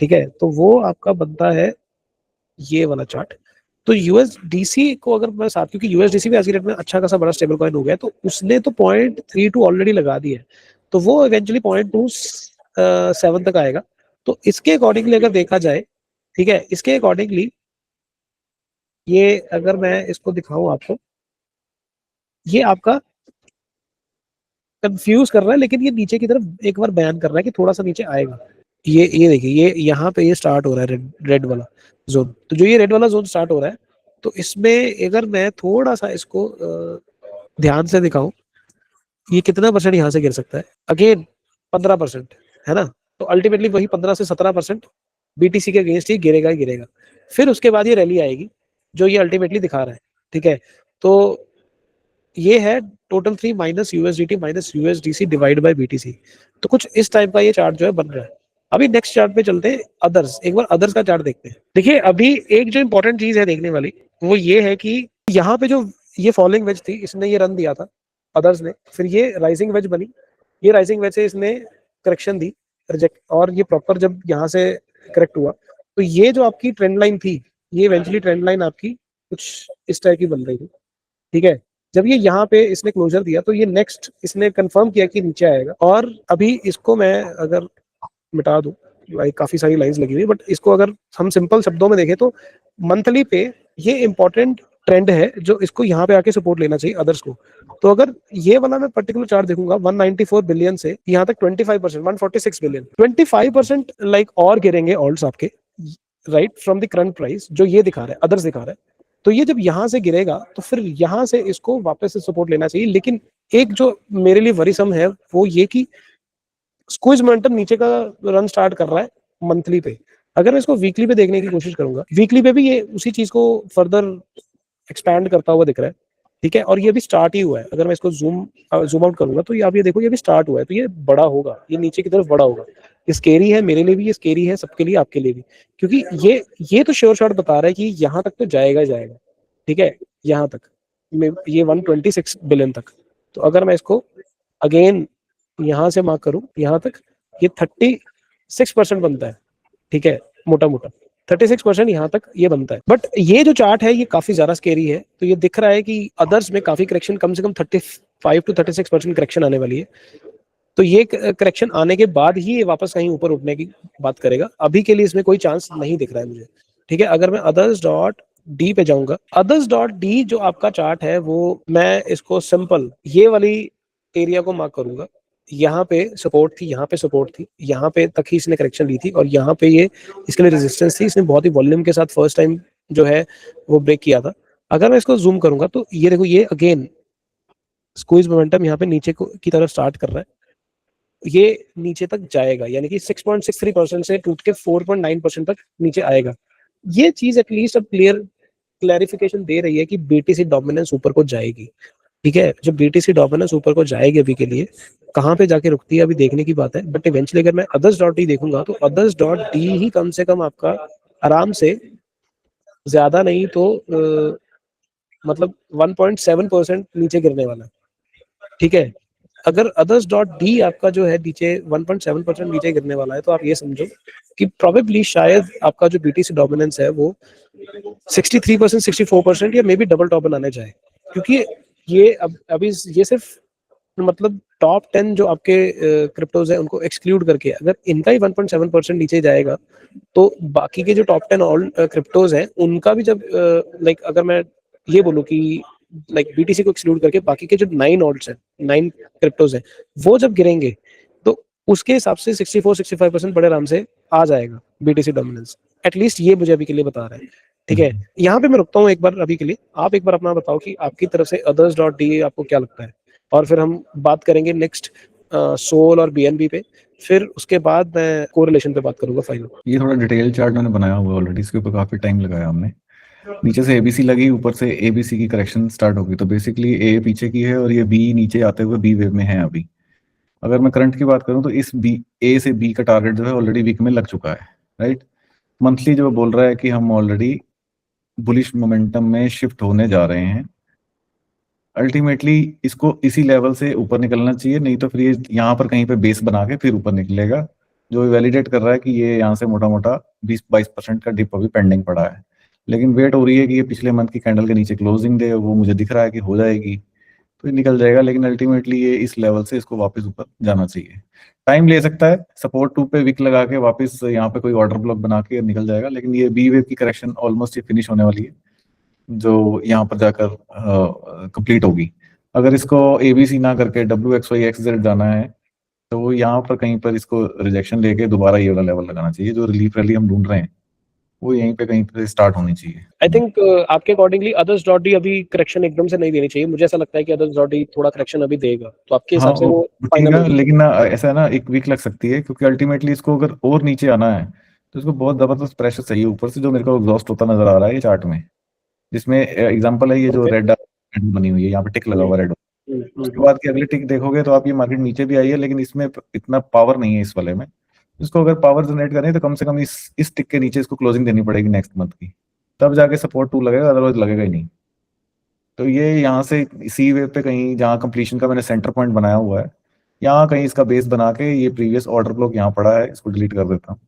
ठीक है, तो वो आपका बनता है ये वाला चार्ट, तो यूएसडीसी को अगर मैं साथ, क्योंकि यूएसडीसी भी आज की डेट में अच्छा खासा बड़ा स्टेबल कॉइन हो गया, तो उसने तो 0.32 ऑलरेडी लगा दिया है, तो वो इवेंचुअली 0.27 तक आएगा, तो इसके अकॉर्डिंगली अगर देखा जाए, ठीक है, इसके अकॉर्डिंगली ये अगर मैं इसको दिखाऊं आपको, ये आपका कंफ्यूज कर रहा है, लेकिन ये नीचे की तरफ एक बार बयान कर रहा है कि थोड़ा सा नीचे आएगा, ये देखिए ये यहाँ पे ये स्टार्ट हो रहा है रेड वाला जोन, तो जो ये रेड वाला जोन स्टार्ट हो रहा है, तो इसमें अगर मैं थोड़ा सा इसको ध्यान से दिखाऊं, ये कितना परसेंट यहाँ से गिर सकता है, अगेन 15% है ना, तो अल्टीमेटली वही 15 से 17% बीटीसी के अगेंस्ट ही गिरेगा ही गिरेगा, फिर उसके बाद ये रैली आएगी जो ये अल्टीमेटली दिखा रहा है, ठीक है, तो ये है total 3 minus USDT minus USDC divide by BTC, तो कुछ इस टाइप का ये चार्ट जो है बन रहा है। अभी नेक्स्ट चार्ट पे चलते हैं, अदर्स, एक बार अदर्स का चार्ट देखते हैं। देखिए अभी एक जो इंपॉर्टेंट चीज है देखने वाली, वो ये है कि यहाँ पे जो ये फॉलोइंग वेज थी, इसने ये रन दिया था अदर्स ने, फिर ये राइजिंग वेज बनी, ये राइजिंग वेज से इसने करेक्शन दी, रिजेक्ट, और ये प्रॉपर जब यहाँ से करेक्ट हुआ, तो ये जो आपकी ट्रेंड लाइन थी, ये इवेंचुअली ट्रेंड लाइन आपकी कुछ इस टाइप की बन रही थी, ठीक है, जब ये यहाँ पे इसने क्लोजर दिया, तो ये नेक्स्ट इसने कंफर्म किया कि नीचे आएगा, और अभी इसको मैं अगर मिटा दूं, लाइक काफी सारी लाइंस लगी हुई, बट इसको अगर हम सिंपल शब्दों में देखें तो मंथली पे ये इंपॉर्टेंट ट्रेंड है जो इसको यहाँ पे आके सपोर्ट लेना चाहिए अदर्स को, तो अगर ये वाला मैं पर्टिकुलर चार्ट देखूंगा 194 बिलियन से यहाँ तक 25%, 146 बिलियन, 25% लाइक और गिरेंगे ऑल्ट्स आपके, right, from the current price जो ये दिखा रहा है, अदर्स दिखा रहा है, तो ये जब यहाँ से गिरेगा तो फिर यहाँ से इसको वापस से सपोर्ट लेना चाहिए, लेकिन एक जो मेरे लिए वरीसम है वो ये कि स्क्विज मोमेंटम नीचे का रन स्टार्ट कर रहा है मंथली पे, अगर मैं इसको वीकली पे देखने की कोशिश करूंगा, वीकली पे भी ये उसी चीज को फर्दर एक्सपैंड करता हुआ दिख रहा है, ठीक है, और ये भी स्टार्ट ही हुआ है, अगर मैं इसको जूम आउट करूंगा तो ये आप ये देखो ये भी स्टार्ट हुआ है, तो ये बड़ा होगा, ये नीचे की तरफ बड़ा होगा, ये स्केरी है मेरे लिए भी, ये स्केरी है सबके लिए, आपके लिए भी, क्योंकि ये तो श्योर शॉट बता रहा है कि यहाँ तक तो जाएगा ही जाएगा, ठीक है, यहाँ तक ये 126 बिलियन तक, तो अगर मैं इसको अगेन यहाँ से मार्क करूं यहाँ तक, ये 36% बनता है, ठीक है, मोटा मोटा 36% यहाँ तक ये बनता है, बट ये जो चार्ट है ये काफी ज्यादा स्केरी है, तो ये दिख रहा है कि अदर्स में काफी करेक्शन, कम से कम 35 to 36% करेक्शन आने वाली है, तो ये करेक्शन आने के बाद ही ये वापस कहीं ऊपर उठने की बात करेगा, अभी के लिए इसमें कोई चांस नहीं दिख रहा है मुझे, ठीक है, अगर मैं अदर्स डॉट डी पे जाऊंगा, अदर्स डॉट डी जो आपका चार्ट है वो मैं इसको सिंपल ये वाली एरिया को मार्क करूंगा, यहाँ पे सपोर्ट थी, यहाँ पे सपोर्ट थी, यहाँ पे तक ही इसने करेक्शन ली थी और यहाँ पे ये इसके लिए रेजिस्टेंस थी। इसने बहुत ही वॉल्यूम के साथ फर्स्ट टाइम जो है वो ब्रेक किया था। अगर मैं इसको जूम करूंगा तो ये देखो, ये अगेन स्क्वीज मोमेंटम यहाँ पे नीचे की तरफ स्टार्ट कर रहा है, ये नीचे तक जाएगा, यानी कि 6.63% से टूट के 4.9% तक नीचे आएगा। ये चीज एटलीस्ट अब क्लैरिफिकेशन दे रही है कि बीटीसी डोमिनेंस ऊपर को जाएगी। ठीक है, जब बीटीसी डोमिनेंस ऊपर को जाएगी अभी के लिए, कहाँ पे जाके रुकती है अभी देखने की बात है। बट इवेंचुअली अगर मैं अदर्स डॉट डी देखूंगा तो अदर्स डॉट डी ही कम से कम आपका आराम से ज्यादा नहीं तो मतलब 1.7% नीचे गिरने वाला है। ठीक है, अगर अदर्स डॉट डी आपका जो है नीचे 1.7% नीचे गिरने वाला है तो आप ये समझो कि प्रोबेबली शायद आपका जो बीटीसी डोमिनेंस है वो 63%, 64% या मे बी डबल टॉप बनाने जाए। क्योंकि ये अभी ये सिर्फ मतलब टॉप 10 जो आपके क्रिप्टोज है उनको एक्सक्लूड करके, अगर इनका ही 1.7% नीचे जाएगा तो बाकी के जो टॉप 10 ऑल क्रिप्टोज हैं उनका भी जब लाइक अगर मैं ये बोलूँ कि लाइक बीटीसी को एक्सक्लूड करके बाकी के जो 9 ऑल्ट्स हैं, 9 क्रिप्टोज हैं, वो जब गिरेंगे तो उसके हिसाब से 64-65% बड़े आराम से आ जाएगा बीटीसी डोमिनेंस। एटलीस्ट ये मुझे अभी के लिए बता रहे हैं। ठीक है, यहाँ पे मैं रुकता हूँ एक बार अभी के लिए। आप एक बार अपना बताओ कि आपकी तरफ से अदर्स डॉट डी आपको क्या लगता है, और फिर हम बात करेंगे नेक्स्ट सोल और बीएनबी पे, फिर उसके बाद मैं कोरिलेशन पे बात करूंगा फाइनल। ये थोड़ा डिटेल चार्ट मैंने बनाया हुआ है ऑलरेडी, इसके ऊपर काफी टाइम लगाया हमने। नीचे से एबीसी लगी, ऊपर से एबीसी की करेक्शन स्टार्ट होगी, तो बेसिकली ए पीछे की है और ये बी नीचे आते हुए बी वेव में है अभी। अगर मैं करंट की बात करूं तो इस बी, ए से बी का टारगेट जो है ऑलरेडी वीक में लग चुका है, राइट। मंथली जो बोल रहा है कि हम ऑलरेडी बुलिश मोमेंटम में शिफ्ट होने जा रहे हैं। अल्टीमेटली इसको इसी लेवल से ऊपर निकलना चाहिए, नहीं तो फिर ये यहाँ पर कहीं पे बेस बना के फिर ऊपर निकलेगा, जो वैलिडेट कर रहा है कि ये यहाँ से मोटा मोटा 20-22% का डिप अभी पेंडिंग पड़ा है। लेकिन वेट हो रही है कि ये पिछले मंथ की कैंडल के नीचे क्लोजिंग दे, वो मुझे दिख रहा है कि हो जाएगी तो ये निकल जाएगा। लेकिन अल्टीमेटली ये इस लेवल से इसको वापस ऊपर जाना चाहिए। टाइम ले सकता है, सपोर्ट 2 पे विक लगा के वापस यहाँ पे कोई ऑर्डर ब्लॉक बना के निकल जाएगा। लेकिन ये बी वेव की करेक्शन ऑलमोस्ट ये फिनिश होने वाली है, जो यहाँ पर जाकर कंप्लीट होगी। अगर इसको एबीसी ना करके WXY XZ जाना है तो वो यहाँ पर कहीं पर इसको रिजेक्शन लेके दोबारा ये वाला लेवल लगाना चाहिए। जो रिलीफ रैली हम ढूंढ रहे हैं वो यहीं पे कहीं पे स्टार्ट होनी चाहिए। आई थिंक आपके अकॉर्डिंगली अदर्स डॉट डी अभी करेक्शन एकदम से नहीं देनी चाहिए। मुझे ऐसा लगता है कि अदर्स डॉट डी थोड़ा करेक्शन अभी देगा, तो आपके हाँ हिसाब से वो ठीक फाइनल है, होगी। लेकिन ना ऐसा है ना, एक वीक लग सकती है, क्योंकि अल्टीमेटली इसको अगर और नीचे आना है तो इसको बहुत जबरदस्त प्रेशर चाहिए ऊपर से, जो मेरे को एग्जॉस्ट होता नजर आ रहा है ये चार्ट में। जिसमें एग्जांपल है ये जो ओके। रेड बनी हुई है, यहाँ पे टिक लगा हुआ रेड। उसके हम्म। बाद की अगली टिक देखोगे तो आप ये मार्केट नीचे भी आई है, लेकिन इसमें इतना पावर नहीं है इस वाले में। इसको अगर पावर जनरेट करनी है तो कम से कम इस टिक के नीचे इसको क्लोजिंग देनी पड़ेगी नेक्स्ट मंथ की, तब जाके सपोर्ट 2 लगेगा, अदरवाइज लगेगा ही नहीं। तो ये यहाँ से सी वेव पे कहीं जहाँ कंप्लीशन का मैंने सेंटर पॉइंट बनाया हुआ है, यहाँ कहीं इसका बेस बना के, ये प्रीवियस ऑर्डर ब्लॉक यहाँ पड़ा है, इसको डिलीट कर देता हूँ।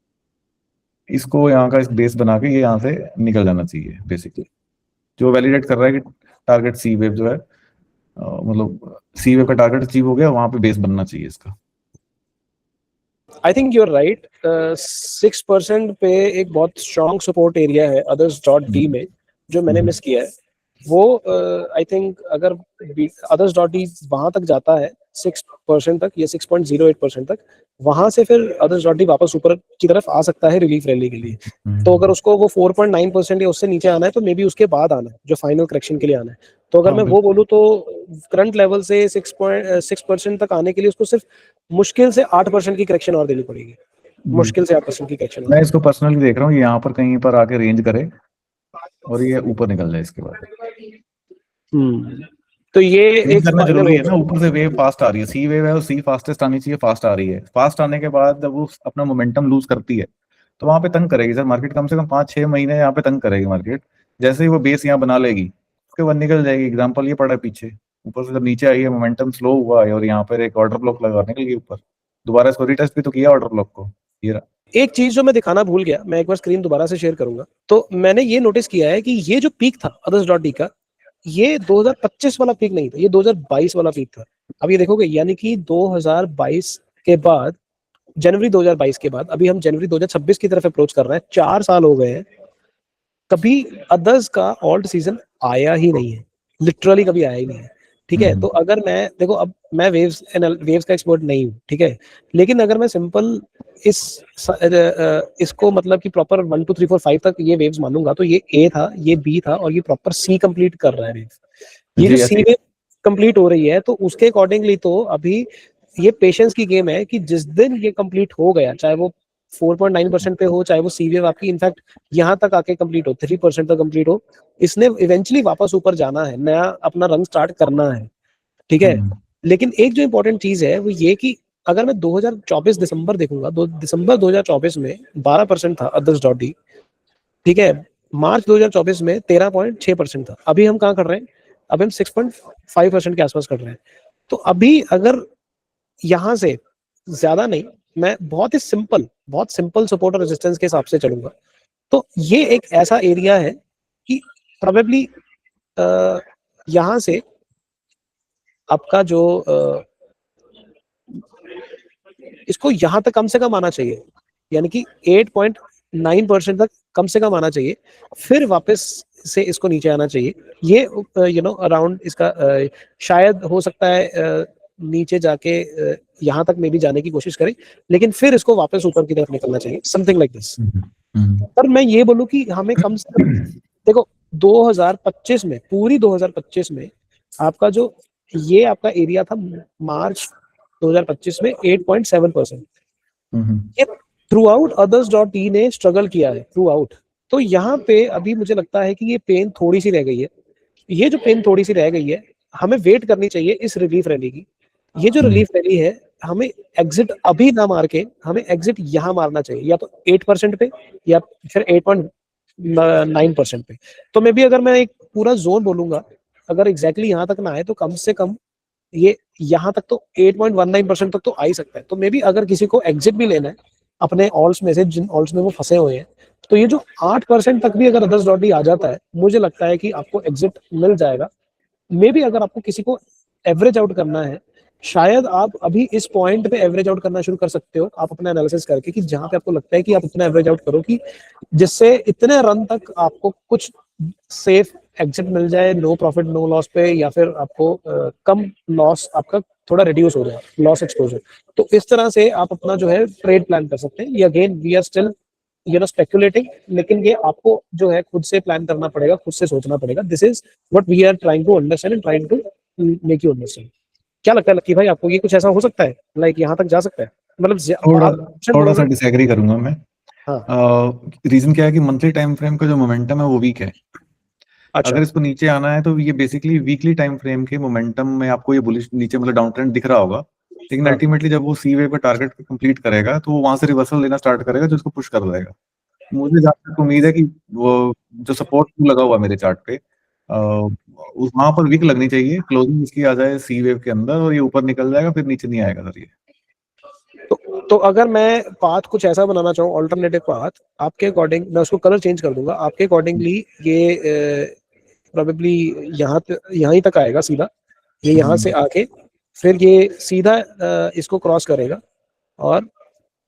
इसको यहाँ का इस बेस बना के ये यहाँ से निकल जाना चाहिए बेसिकली, जो वैलिडेट कर रहा है कि टारगेट सी वेव जो है मतलब सी वेव का टारगेट अचीव हो गया, वहां पे बेस बनना चाहिए इसका। I think you are right. 6% पे एक बहुत स्ट्रॉन्ग सपोर्ट एरिया है अदर्स डॉट डी में, जो मैंने मिस किया है। वो आई थिंक अगर अदर्स डॉट डी वहां तक जाता है 6% तक या 6.08% तक, वहां से फिर अदर्स डॉट डी वापस ऊपर की तरफ आ सकता है रिलीफ रैली के लिए। तो अगर उसको वो 4.9% या उससे नीचे आना है तो मे बी उसके बाद आना है, जो फाइनल करेक्शन के लिए आना है। तो अगर हाँ, मैं वो बोलूँ तो करंट लेवल से 6% तक आने के लिए उसको सिर्फ मुश्किल से 8% की करेक्शन और देनी पड़ेगी। मुश्किल से 8% की करेक्शन। मैं इसको पर्सनली देख रहा हूँ, यहाँ पर कहीं पर आके रेंज करे और ये ऊपर निकल जाए इसके बाद। तो ये रेंज एक करना फाइनल जरूरी है ना, होगा। ऊपर से वेव फास्ट आ रही है, सी वेव है और सी फास्टेस्ट आनी चाहिए, फास्ट आ रही है। फास्ट आने के बाद जब वो अपना मोमेंटम लूज करती है तो वहां पे तंग करेगी सर मार्केट, कम से कम 5-6 महीने यहाँ पे तंग करेगी मार्केट। जैसे ही वो बेस यहाँ बना लेगी उसके बाद निकल जाएगी। एग्जाम्पल ये पड़ा है पीछे, ऊपर से जब नीचे आई है मोमेंटम स्लो हुआ है और यहाँ पर एक ऑर्डर ब्लॉक लगा निकल गई ऊपर, दोबारा इसको रिटेस्ट भी तो किया ऑर्डर ब्लॉक को। ये एक चीज जो मैं दिखाना भूल गया, मैं एक बार स्क्रीन दोबारा से शेयर करूंगा। तो मैंने ये नोटिस किया है कि ये जो पीक था अदर्स डॉट डी का, ये 2025 वाला पीक नहीं था, ये 2022 वाला पीक था। अब ये देखोगे, यानी कि 2022 के बाद, जनवरी 2022 के बाद अभी हम जनवरी 2026 की तरफ अप्रोच कर रहे हैं। 4 साल हो गए हैं, कभी अदर्स का ऑल्ट सीजन आया ही नहीं है, लिटरली कभी आया ही नहीं है। ठीक है। तो अगर मैं देखो, अब मैं वेव्स का एक्सपर्ट नहीं हूँ, ठीक है, लेकिन अगर मैं सिंपल इस इसको मतलब कि प्रॉपर 1 2 3 4 5 तक ये वेव्स मानूंगा, तो ये ए था, ये बी था, और ये प्रॉपर सी कंप्लीट कर रहा है वेव। ये जो जी, सी ऐसे ही। वेव कंप्लीट हो रही है, तो उसके अकॉर्डिंगली तो अभी ये पेशेंस की गेम है कि जिस दिन ये कंप्लीट हो गया, चाहे वो 4.9% पे हो, चाहे वो सी वेव आपकी इनफैक्ट यहाँ तक आके कंप्लीट हो, 3% तक कंप्लीट हो, इसने इवेंचुअली वापस ऊपर जाना है, नया अपना रन स्टार्ट करना है, ठीक है। हम्म, लेकिन एक जो इंपॉर्टेंट चीज है वो ये कि अगर मैं 2024 दिसंबर देखूंगा, दिसंबर 2024 में 12% था अदर्स डॉट डी, ठीक है। मार्च 2024 में 13.6% था। अभी हम कहाँ कर रहे हैं? अभी हम 6.5% के आसपास कर रहे हैं। तो अभी अगर यहाँ से ज्यादा नहीं, मैं बहुत सिंपल सपोर्ट और रेजिस्टेंस के हिसाब से चलूंगा, तो ये एक ऐसा एरिया है कि प्रोबेबली यहाँ से आपका जो इसको यहाँ तक कम से कम आना चाहिए, यानी कि 8.9% तक कम से कम आना चाहिए, फिर वापस से इसको नीचे आना चाहिए। ये अराउंड इसका शायद हो सकता है नीचे जाके यहाँ तक में भी जाने की कोशिश करें, लेकिन फिर इसको वापस ऊपर की तरफ निकलना चाहिए, समथिंग लाइक दिस। पर मैं ये बोलूँ कि हमें कम से कम देखो, 2025 में, पूरी 2025 में आपका जो ये आपका एरिया था, मार्च 2025 में 8.7%, ये through out others dot T ने स्ट्रगल किया है थ्रू आउट। तो यहाँ पे अभी मुझे लगता है कि ये पेन थोड़ी सी रह गई है, ये जो पेन थोड़ी सी रह गई है, हमें वेट करनी चाहिए इस रिलीफ रैली की। ये जो रिलीफ रैली है, हमें एग्जिट अभी ना मार के हमें एग्जिट यहाँ मारना चाहिए, या तो 8% पे या फिर 8.9% पे। तो मे बी अगर मैं एक पूरा जोन बोलूंगा, अगर एग्जैक्टली यहाँ तक ना आए तो कम से कम ये यहाँ तक तो 8.19% तक तो आ ही सकता है। तो मे बी अगर किसी को एग्जिट भी लेना है अपने ऑल्स में से, जिन ऑल्स में वो फंसे हुए हैं, तो ये जो 8% तक भी अगर अदर्स डॉट डी आ जाता है, मुझे लगता है कि आपको एग्जिट मिल जाएगा। मे बी अगर आपको किसी को एवरेज आउट करना है, शायद आप अभी इस पॉइंट पे एवरेज आउट करना शुरू कर सकते हो, आप अपना एनालिसिस करके कि जहां पे आपको लगता है कि आप इतना एवरेज आउट करो कि जिससे इतने रन तक आपको कुछ सेफ एग्जिट मिल जाए, नो प्रॉफिट नो लॉस पे, या फिर आपको कम लॉस आपका थोड़ा रिड्यूस हो जाए, लॉस एक्सपोजर। तो इस तरह से आप अपना जो है ट्रेड प्लान कर सकते हैं। ये again we are still speculating, लेकिन ये आपको जो है खुद से प्लान करना पड़ेगा, खुद से सोचना पड़ेगा। This is what we are trying to understand and trying to make you understand. क्या लगता है लक्की भाई, आपको ये कुछ ऐसा हो सकता है, लाइक यहाँ तक जा सकता है? मतलब थोड़ा ऑप्शन थोड़ा सा दोगे? डिसएग्री करूंगा मैं। हाँ। रीजन क्या है कि मंथली टाइम फ्रेम का जो मोमेंटम है वो वीक है। अच्छा। अगर इसको नीचे आना है तो ये बेसिकली वीकली टाइम फ्रेम के मोमेंटम में आपको ये बुलिश नीचे मतलब डाउन ट्रेंड दिख रहा होगा, लेकिन हाँ। अल्टीमेटली जब वो सी वेव का टारगेट कंप्लीट करेगा तो वो वहां से रिवर्सल लेना स्टार्ट करेगा जो उसको पुश कर देगा। मुझे जहाँ तक उम्मीद है कि वो जो सपोर्ट लगा हुआ है मेरे चार्ट पे उस वहां पर वीक लगनी चाहिए, क्लोजिंग इसकी आ जाए सी वेव के अंदर और ये ऊपर निकल जाएगा, फिर नीचे नहीं आएगा सर ये। तो अगर मैं पाथ कुछ ऐसा बनाना चाहूँ, ऑल्टरनेटिव पाथ, आपके अकॉर्डिंग मैं उसको कलर चेंज कर दूंगा, आपके अकॉर्डिंगली ये प्रोबेबली यहाँ ही तक आएगा सीधा, ये यहाँ से आके फिर ये सीधा इसको क्रॉस करेगा, और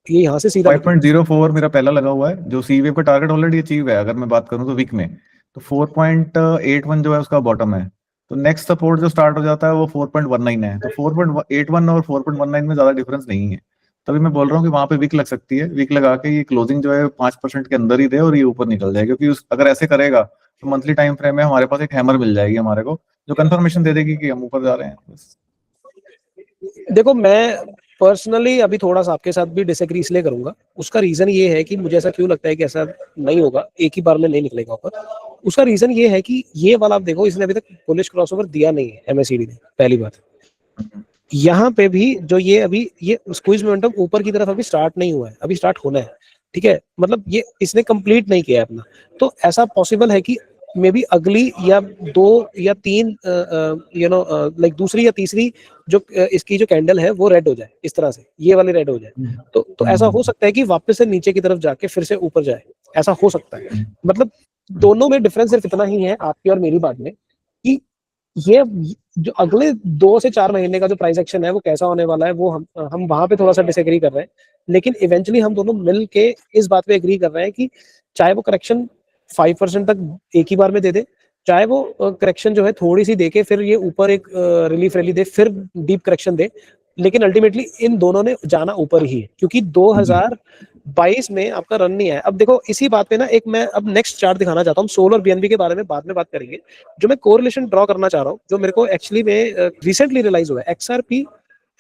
ये यहाँ से सीधा निकलेगा। 5.04 मेरा पहला लगा हुआ है, जो सी वेव का टारगेट ऑलरेडी अचीव है अगर मैं बात करूं तो वीक में। तो 4.81 जो है उसका बॉटम है। तो नेक्स्ट सपोर्ट जो स्टार्ट हो जाता है वो 4.19 है। तो 4.81 और 4.19 में ज्यादा डिफरेंस नहीं है। तभी मैं बोल रहा हूँ कि वहां पे वीक लग सकती है। वीक लगा के ये क्लोजिंग जो है 5% के अंदर ही दे और ये ऊपर निकल जाए, क्योंकि अगर ऐसे करेगा तो मंथली टाइम फ्रेम में हमारे पास एक हैमर मिल जाएगी हमारे को, जो कंफर्मेशन दे देगी कि हम ऊपर जा रहे हैं बस। देखो, मैं पर्सनली अभी थोड़ा सा आपके साथ भी डिसएग्री इसलिए करूंगा। उसका रीजन ये है कि मुझे ऐसा क्यों लगता है कि ऐसा नहीं होगा, एक ही बार में नहीं निकलेगा ऊपर। उसका रीजन ये है कि ये वाला आप देखो, इसने अभी तक बुलिश क्रॉसओवर दिया नहीं है एमएससीडी ने, पहली बात। यहाँ पे भी जो ये अभी ये स्क्वीज मोमेंटम ऊपर की तरफ अभी स्टार्ट नहीं हुआ है, अभी स्टार्ट होना है, ठीक है। मतलब ये इसने कंप्लीट नहीं किया है अपना। तो ऐसा पॉसिबल है कि मे बी अगली या दो या तीन लाइक दूसरी या तीसरी जो इसकी जो कैंडल है वो रेड हो जाए, इस तरह से ये वाली रेड हो जाए। तो ऐसा हो सकता है कि वापस से नीचे की तरफ जाके फिर से ऊपर जाए, ऐसा हो सकता है। मतलब दोनों में डिफरेंस सिर्फ इतना ही है, आपकी और मेरी बात में, कि ये जो अगले 2 से 4 महीने का जो प्राइस एक्शन है वो कैसा होने वाला है, वो हम वहां पे थोड़ा सा डिसएग्री कर रहे हैं। लेकिन इवेंचुअली हम दोनों मिल के इस बात पे एग्री कर रहे हैं कि चाहे वो करेक्शन 5% तक एक ही बार में दे दे, चाहे वो करेक्शन जो है थोड़ी सी देके फिर ये ऊपर एक रिलीफ रैली दे, फिर डीप करेक्शन दे, लेकिन अल्टीमेटली इन दोनों ने जाना ऊपर ही है, क्योंकि 2022 में आपका रन नहीं आया। अब देखो इसी बात पे ना एक मैं अब नेक्स्ट चार्ट दिखाना चाहता हूँ, सोल और बीएनबी के बारे में बाद में बात करेंगे। जो मैं कोरिलेशन ड्रॉ करना चाह रहा हूँ, जो मेरे को एक्चुअली में रिसेंटली रियलाइज हुआ है, XRP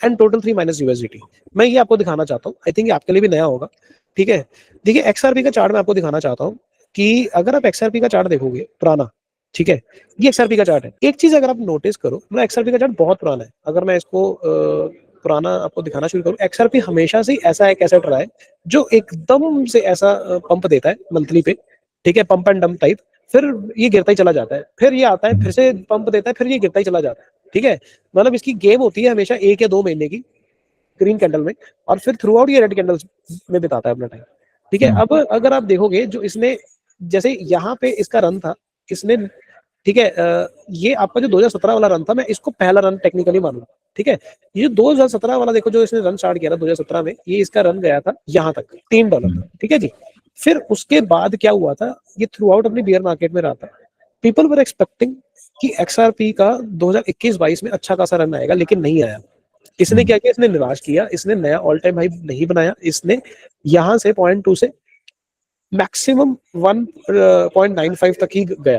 and total 3 minus USDT, मैं ये आपको दिखाना चाहता हूँ। आई थिंक आपके लिए भी नया होगा, ठीक है। देखिए एक्सआरपी का चार्ट मैं आपको दिखाना चाहता हूँ कि अगर आप एक्सआरपी का चार्ट देखोगे पुराना, ठीक है, ये एक्सआरपी का चार्ट है। एक चीज अगर आप नोटिस करो, मतलब एक्सआरपी का चार्ट बहुत पुराना है, अगर मैं इसको पुराना आपको दिखाना शुरू करूं, एक्सआरपी हमेशा से ऐसा एक एसेट रहा है जो एकदम से ऐसा पंप देता है मंथली पे, ठीक है, पंप एंड डंप टाइप, फिर ये गिरता ही चला जाता है, फिर ये आता है, फिर से पंप देता है, फिर ये गिरता ही चला जाता है, ठीक है। मतलब इसकी गेम होती है हमेशा 1 या 2 महीने की ग्रीन कैंडल में, और फिर थ्रू आउट ये रेड कैंडल्स में बिताता है अपना टाइम, ठीक है। अब अगर आप देखोगे जो इसने, जैसे यहाँ पे इसका रन था, इसने, ठीक है, ये आपका जो 2017 वाला रन था, मैं इसको पहला रन टेक्निकली मानूंगा, ठीक है। ये 2017 वाला देखो, जो इसने रन स्टार्ट किया था 2017 में, ये इसका रन गया था यहाँ तक $3, ठीक है जी। फिर उसके बाद क्या हुआ था, ये थ्रू आउट अपनी बियर मार्केट में रहा था। पीपल वर एक्सपेक्टिंग कि एक्सआरपी का 2021-22 में अच्छा खासा रन आएगा, लेकिन नहीं आया। इसने क्या किया, इसने निराश किया, इसने नया ऑल टाइम हाई नहीं बनाया, इसने यहाँ से 0.2 से मैक्सिमम 1.95 तक ही गया।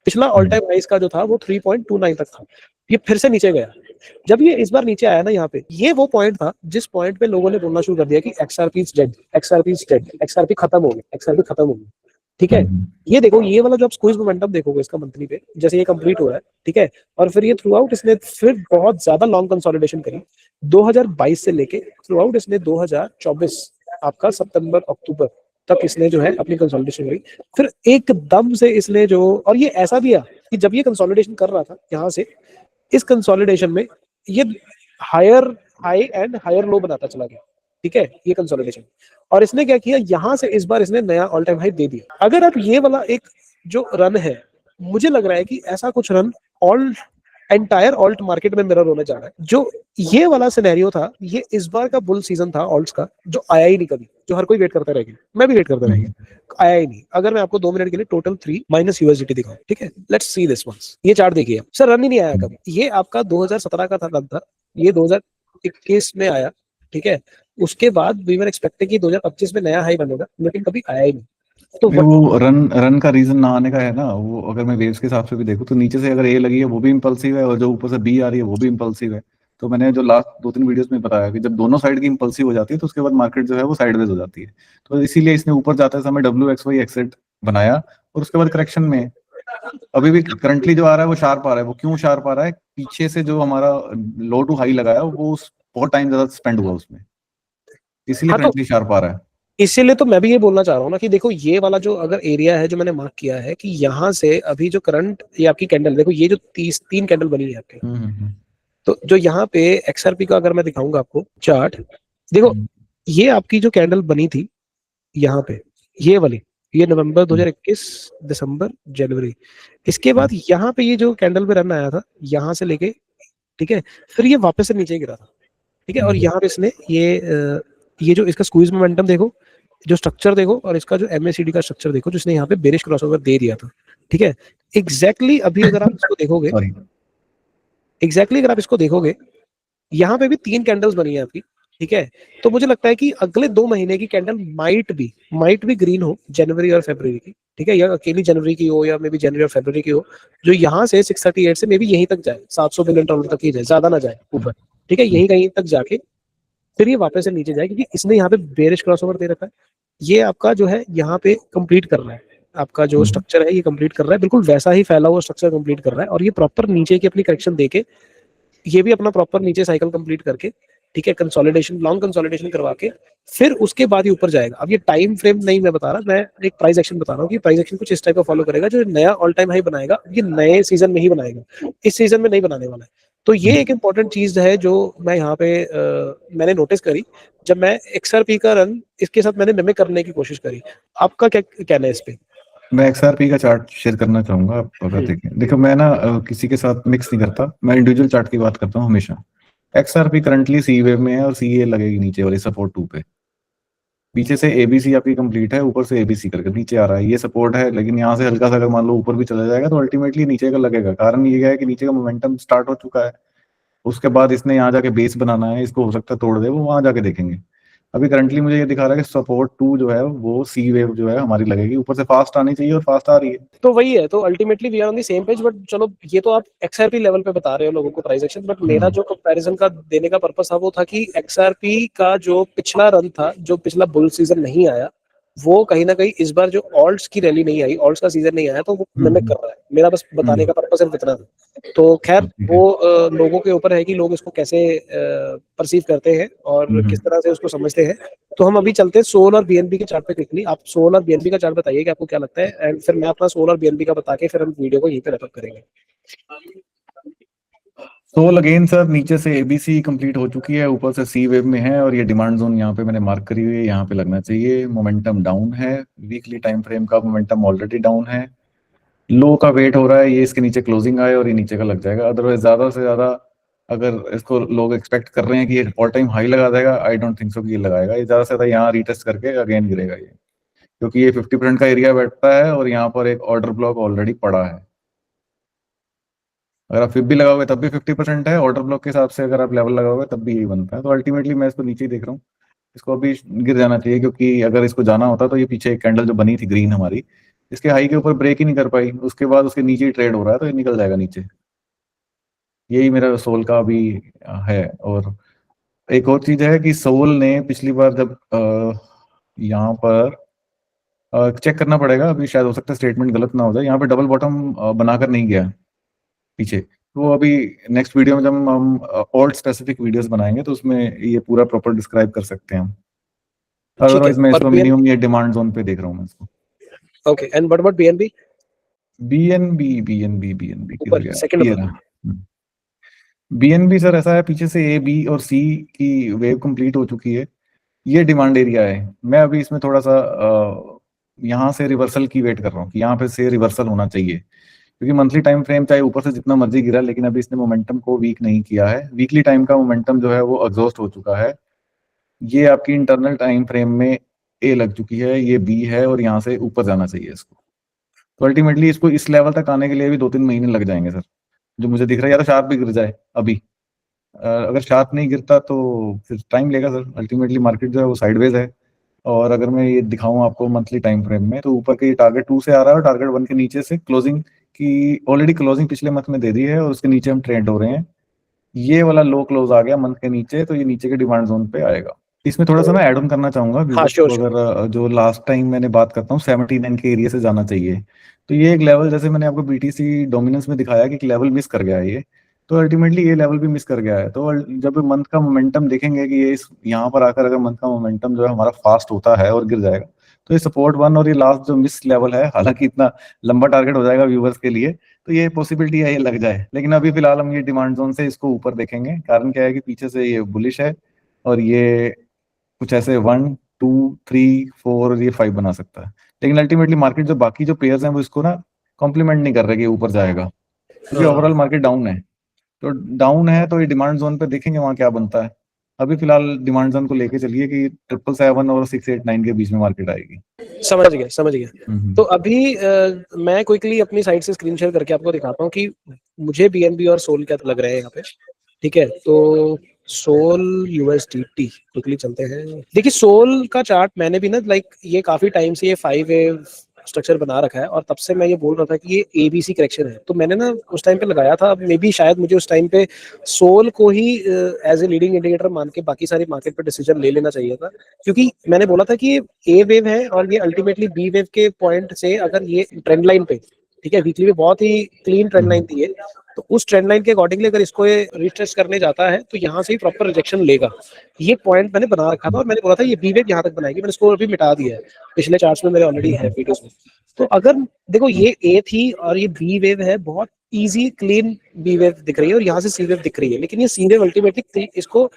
पिछला ऑल टाइम हाई का जो था वो 3.29 तक था, ये फिर से नीचे गया। जब ये इस बार नीचे आया ना यहाँ पे, ये वो पॉइंट था जिस पॉइंट पे लोगों ने बोलना शुरू कर दिया कि XRP is dead, XRP is dead, XRP खत्म हो गया, एक्सआरपी खत्म हो गया, ठीक है। ये देखो, ये वाला जो आप स्क्वीज मोमेंटम देखोगे इसका मंथली पे, जैसे ये कंप्लीट हो रहा है, ठीक है, और फिर ये थ्रू आउट इसने फिर बहुत ज्यादा लॉन्ग कंसोलिडेशन करी 2022 से लेके थ्रू आउट इसने 2024 आपका सितंबर अक्टूबर तक इसने जो है अपनी कंसोलिडेशन करी। फिर एकदम से इसने जो, और ये ऐसा भी है कि जब ये कंसोलिडेशन कर रहा था यहाँ से, इस कंसोलिडेशन में ये higher high and higher low बनाता चला गया, ठीक है, ये कंसोलिडेशन। और इसने क्या किया, यहां से इस बार इसने नया ऑल टाइम हाई दे दिया। अगर आप ये वाला एक जो रन है, मुझे लग रहा है कि ऐसा कुछ run all entire alt market में मिरर होने जा रहा है। जो ये वाला सिनेरियो था, ये इस बार का बुल सीजन था ऑल्ट्स का, जो आया ही नहीं कभी, जो हर कोई वेट करता रह गया, मैं भी वेट करता रह गया, आया ही नहीं। अगर मैं आपको 2 मिनट के लिए टोटल 3 माइनस यूएसडीटी दिखाऊं, ठीक है, लेट्स सी दिस वंस। ये चार्ट देखिए सर, रन ही नहीं आया कभी। ये आपका 2017 का था रन था, ये 2021 में आया, ठीक है। उसके बाद वी वर एक्सपेक्टिंग कि 2025 में नया हाई बनेगा, लेकिन कभी आया ही नहीं। तो वो रन का रीजन ना आने का है ना, वो अगर मैं वेव्स के हिसाब से भी देखूं तो नीचे से अगर ए लगी है वो भी इंपल्सिव है, और जो ऊपर से बी आ रही है वो भी इंपल्सिव है। तो मैंने जो लास्ट 2-3 वीडियोस में बताया कि जब दोनों साइड की इंपल्सिव हो जाती है तो उसके बाद मार्केट जो है वो साइडवेज हो जाती है। तो इसीलिए इसने ऊपर जाते समय WXY एक्सेट बनाया, और उसके बाद करेक्शन में अभी भी करंटली जो आ रहा है वो शार्प आ रहा है। वो क्यों शार्प आ रहा है, पीछे से जो हमारा लो टू हाई लगाया वो बहुत टाइम ज्यादा स्पेंड हुआ उसमें, इसीलिए हाँ, तो करंटली शार्प आ रहा है। इसीलिए तो मैं भी ये बोलना चाह रहा हूँ ना कि देखो, ये वाला जो अगर एरिया है जो मैंने मार्क किया है कि यहाँ से अभी जो करंट, ये आपकी कैंडल देखो, ये जो 3 कैंडल बनी है आपके, तो जो यहाँ पे एक्सआरपी का अगर मैं दिखाऊंगा आपको चार्ट, देखो ये आपकी जो कैंडल बनी थी यहाँ पे, ये वाली, ये नवंबर 2021, दिसंबर, जनवरी, इसके बाद यहाँ पे ये जो कैंडल पे रन आया था यहाँ से लेके, ठीक है, फिर ये वापस से नीचे गिरा था, ठीक है। और यहाँ पे इसने ये जो इसका स्क्वीज मोमेंटम देखो, जो स्ट्रक्चर देखो, और इसका जो MACD का स्ट्रक्चर देखो, जिसने यहाँ पे बेरिश क्रॉसओवर दे दिया था, ठीक है। एग्जैक्टली अभी अगर आप इसको देखोगे, एग्जैक्टली अगर आप इसको देखोगे, यहाँ पे भी 3 कैंडल्स बनी है आपकी, ठीक है। तो मुझे लगता है कि अगले 2 महीने की कैंडल माइट भी ग्रीन हो, जनवरी और फरवरी की, ठीक है, या अकेली जनवरी की हो, या मे बी जनवरी और फरवरी की हो, जो यहाँ से 638 से मे बी यहीं तक जाए, $700 बिलियन तक ही जाए, ज्यादा ना जाए ऊपर, ठीक है, यहीं कहीं तक जाके फिर ये वापस से नीचे जाए, क्योंकि इसने यहाँ पे बेरिश क्रॉसओवर दे रखा है। ये आपका जो है यहाँ पे कंप्लीट कर रहा है, आपका जो स्ट्रक्चर है ये कंप्लीट कर रहा है, बिल्कुल वैसा ही फैला हुआ स्ट्रक्चर कंप्लीट कर रहा है। और ये प्रॉपर नीचे की अपनी करेक्शन देके, ये भी अपना प्रॉपर नीचे साइकिल कंप्लीट करके, ठीक है, कंसोलिडेशन, लॉन्ग कंसोलिडेशन करवा के फिर उसके बाद ही ऊपर जाएगा। अब ये टाइम फ्रेम नहीं मैं बता रहा, मैं एक प्राइस एक्शन बता रहा हूँ कि प्राइस एक्शन कुछ इस टाइप का फॉलो करेगा, जो नया ऑल टाइम हाई बनाएगा, ये नए सीजन में ही बनाएगा, इस सीजन में नहीं बनाने वाला है। तो ये एक इंपॉर्टेंट चीज है जो मैं यहाँ पे मैंने नोटिस करी जब मैं XRP का रन इसके साथ मैंने मिमिक करने की कोशिश करी। आपका क्या कहना है इस पे? मैं XRP का चार्ट शेयर करना चाहूंगा, आप अगर देखें। देखो मैं ना किसी के साथ मिक्स नहीं करता, मैं इंडिविजुअल चार्ट की बात करता हूँ हमेशा। XRP करंटली सी वेव में है और CA लगेगी नीचे वाली सपोर्ट 2 पे, पीछे से एबीसी आपकी कंप्लीट है, ऊपर से एबीसी करके नीचे आ रहा है, ये सपोर्ट है। लेकिन यहाँ से हल्का सा अगर मान लो ऊपर भी चला जाएगा तो अल्टीमेटली नीचे का लगेगा। कारण ये है कि नीचे का मोमेंटम स्टार्ट हो चुका है, उसके बाद इसने यहाँ जाके बेस बनाना है, इसको हो सकता है तोड़ दे, वो वहां जाके देखेंगे। अभी करंटली मुझे ये दिखा रहा है कि सपोर्ट 2 जो है वो सी वेव जो है हमारी लगेगी, ऊपर से फास्ट आनी चाहिए और फास्ट आ रही है। तो वही है, तो ultimately we are on the same page. But चलो, ये तो आप एक्सआरपी लेवल पे बता रहे हो लोगों को प्राइस एक्शन, बट मेरा जो कंपैरिजन का देने का पर्पस था वो था कि एक्सआरपी का जो पिछला रन था, जो पिछला बुल सीजन नहीं आया, वो कहीं ना कहीं इस बार जो ऑल्ट्स की रैली नहीं आई, ऑल्ट्स का सीजन नहीं आया, तो वो मिमिक कर रहा है। मेरा बस बताने का पर्पस सिर्फ इतना था। तो खैर, ठीक वो है। लोगों के ऊपर है कि लोग इसको कैसे परसीव करते हैं और किस तरह से उसको समझते हैं। तो हम अभी चलते हैं सोल और बीएनबी के चार्ट पे क्विकली। आप सोल और बीएनबी का चार्ट बताइए कि आपको क्या लगता है, एंड फिर मैं अपना सोल और बीएनबी का बता के फिर हम वीडियो को यहीं पे रैप अप करेंगे। सोल अगेन सर, नीचे से एबीसी कंप्लीट हो चुकी है, ऊपर से सी वेव में है, और ये डिमांड जोन यहाँ पे मैंने मार्क करी हुई है, यहाँ पे लगना चाहिए। मोमेंटम डाउन है, वीकली टाइम फ्रेम का मोमेंटम ऑलरेडी डाउन है। लो का वेट हो रहा है, ये इसके नीचे क्लोजिंग आए और ये नीचे का लग जाएगा। अदरवाइज ज्यादा से ज्यादा अगर इसको लोग एक्सपेक्ट कर रहे हैं कि ये ऑल टाइम हाई लगा देगा, आई डोंट थिंक सो कि ये लगाएगा। ये ज्यादा से ज्यादा यहाँ रीटेस्ट करके अगेन गिरेगा ये, क्योंकि ये 50% का एरिया बैठता है और यहाँ पर एक ऑर्डर ब्लॉक ऑलरेडी पड़ा है। अगर आप फिर भी लगाओगे तब भी 50% है, ऑर्डर ब्लॉक के हिसाब से अगर आप लेवल लगाओगे तब भी यही बनता है। तो अल्टीमेटली मैं इसको नीचे ही देख रहा हूँ, इसको अभी गिर जाना चाहिए, क्योंकि अगर इसको जाना होता तो ये पीछे एक कैंडल जो बनी थी ग्रीन हमारी, इसके हाई के ऊपर ब्रेक ही नहीं कर पाई, उसके बाद उसके नीचे ही ट्रेड हो रहा है, तो ये निकल जाएगा नीचे। यही मेरा सोल का अभी है। और एक और चीज है कि सोल ने पिछली बार जब यहाँ पर चेक करना पड़ेगा, अभी शायद हो सकता है स्टेटमेंट गलत ना हो जाए, यहाँ पे डबल बॉटम बनाकर नहीं गया पीछे। तो अभी नेक्स्ट वीडियो में जब हम ऑल्ट स्पेसिफिक वीडियोस बनाएंगे तो उसमें ये पूरा प्रॉपर डिस्क्राइब कर सकते हैं हम। ठीक है। अदरवाइज मैं और इसको मिनिमम ये डिमांड जोन पे देख रहा हूँ मैं इसको। Okay, and what about BNB? BNB किधर ऊपर गया, सेकंड ये नंबर। रहा। बीएनबी सर ऐसा है, पीछे से ए बी और सी की वेव कंप्लीट हो चुकी है, ये डिमांड एरिया है। मैं अभी इसमें थोड़ा सा यहाँ से रिवर्सल की वेट कर रहा हूँ कि यहाँ पे से रिवर्सल होना चाहिए, क्योंकि मंथली टाइम फ्रेम चाहे ऊपर से जितना मर्जी गिरा, लेकिन अभी इसने मोमेंटम को वीक नहीं किया है। वीकली टाइम का मोमेंटम जो है वो एग्जॉस्ट हो चुका है। ये आपकी इंटरनल टाइम फ्रेम में ए लग चुकी है, ये बी है, और यहाँ से ऊपर जाना चाहिए इसको। तो अल्टीमेटली इसको इस लेवल तक आने के लिए भी 2-3 महीने लग जाएंगे सर, जो मुझे दिख रहा है। या तो शार्प भी गिर जाए अभी, अगर शार्प नहीं गिरता तो फिर टाइम लेगा सर। अल्टीमेटली मार्केट जो है वो साइडवेज है। और अगर मैं ये दिखाऊं आपको मंथली टाइम फ्रेम में, तो ऊपर के टारगेट 2 से आ रहा है और टारगेट 1 के नीचे से क्लोजिंग की ऑलरेडी क्लोजिंग पिछले मंथ में दे दी है, और उसके नीचे हम ट्रेड हो रहे हैं। ये वाला लो क्लोज आ गया मंथ के नीचे, तो ये नीचे के डिमांड जोन पे आएगा। इसमें थोड़ा सा मैं ऐड ऑन करना चाहूंगा हाँ, व्यूवर्स श्योर को। श्योर। अगर जो लास्ट टाइम मैंने बात करता हूँ 79 के एरिया से जाना चाहिए, तो ये एक लेवल, जैसे मैंने आपको बीटीसी डोमिनेंस में दिखाया कि एक लेवल मिस कर गया है ये, तो अल्टीमेटली ये लेवल भी मिस कर गया है। तो जब मंथ का मोमेंटम देखेंगे कि ये यहाँ पर आकर अगर मंथ का मोमेंटम जो है हमारा फास्ट होता है और गिर जाएगा, तो ये सपोर्ट 1 और ये लास्ट जो मिस लेवल है, हालांकि इतना लंबा टारगेट हो जाएगा व्यूवर्स के लिए, तो ये पॉसिबिलिटी है ये लग जाए। लेकिन अभी फिलहाल हम ये डिमांड जोन से इसको ऊपर देखेंगे। कारण क्या है कि पीछे से ये बुलिश है, और ये कुछ ऐसे 1 2 3 4 और ये 5 बना सकता है। लेकिन अल्टीमेटली मार्केट जो बाकी जो पेयर्स हैं वो इसको ना कॉम्प्लीमेंट नहीं कर रहे कि ऊपर जाएगा, क्योंकि ओवरऑल मार्केट डाउन है। तो डाउन है तो ये डिमांड जोन पे देखेंगे वहां क्या बनता है। अभी फिलहाल डिमांड जोन को लेके चलिए कि 777 और 689 के बीच में मार्केट आएगी। समझ गया, समझ गया। तो अभी मैं क्विकली अपनी साइड से स्क्रीन शेयर करके आपको दिखाता हूँ कि मुझे बीएनबी और सोल क्या लग रहे हैं यहाँ पे। ठीक है, तो सोल यूएसडीटी क्विकली चलते हैं। देखिए, सोल का चार्ट मैंने भी ना ये काफी टाइम से ये 5 वेव स्ट्रक्चर बना रखा है, और तब से मैं ये बोल रहा था कि ये एबीसी करेक्शन है। तो मैंने ना उस टाइम पे लगाया था, मे बी शायद मुझे उस टाइम पे सोल को ही एज ए लीडिंग इंडिकेटर मान के बाकी सारी मार्केट पे डिसीजन ले लेना चाहिए था, क्योंकि मैंने बोला था कि ये ए वेव है और ये अल्टीमेटली बी वेव के पॉइंट से अगर ये ट्रेंड लाइन पे, ठीक है, वीकली में बहुत ही क्लीन ट्रेंड लाइन थी ये, तो उस ट्रेंड लाइन के अकॉर्डिंगली अगर इसको ये रिट्रेस करने जाता है तो यहाँ से ही प्रॉपर रिजेक्शन लेगा। ये पॉइंट मैंने बना रखा था और मैंने बोला था ये बी वेव यहाँ तक बनाएगी। मैंने इसको अभी मिटा दिया है, पिछले चार्ट्स में मेरे ऑलरेडी है वीडियोस में। तो अगर देखो, ये ए थी और ये बी वेव है, बहुत इजी क्लीन बी वेव दिख रही है, और यहाँ से सी वेव दिख रही है। लेकिन ये सी वेव अल्टीमेटली इसको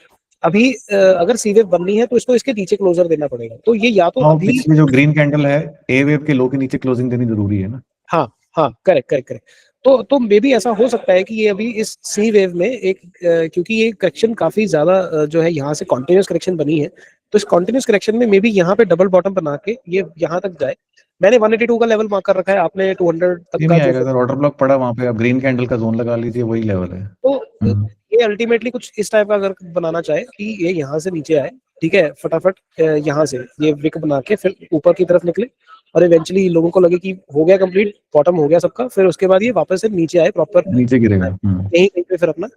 अभी अगर सी वेव बननी है तो इसको इसके नीचे क्लोजर देना पड़ेगा। तो ये या तो हाँ, अभी पिछली जो ग्रीन कैंडल है, ए वेव के लो के नीचे क्लोजिंग देनी जरूरी है ना। हाँ हाँ, करेक्ट करेक्ट करेक्ट। तो मे बी ऐसा हो सकता है कि ये अभी इस सी वेव में एक क्योंकि ये करेक्शन काफी ज्यादा जो है यहाँ से कॉन्टिन्यूस करेक्शन बनी है, तो इस कॉन्टिन्यूस करेक्शन में मे बी यहाँ पे डबल बॉटम बना के ये यहाँ तक जाए। मैंने 182 का लेवल मार्क कर रखा है, आपने 200 तक ये का नहीं जो। आएगा सर, ऑर्डर ब्लॉक पड़ा वहां पे, आप ग्रीन कैंडल का जोन लगा लीजिए, वही लेवल है। तो ये अल्टीमेटली कुछ इस टाइप का अगर बनाना चाहे कि ये यहाँ से नीचे आए, ठीक है, फटाफट यहाँ से ये विक बना के फिर ऊपर की तरफ निकले, और इवेंचुअली लोगों को लगे कि हो गया कंप्लीट, बॉटम हो गया सबका, फिर उसके बाद ये वापस से नीचे आए प्रॉपर, नीचे गिरेगा। यहीं कहीं पे फिर अपना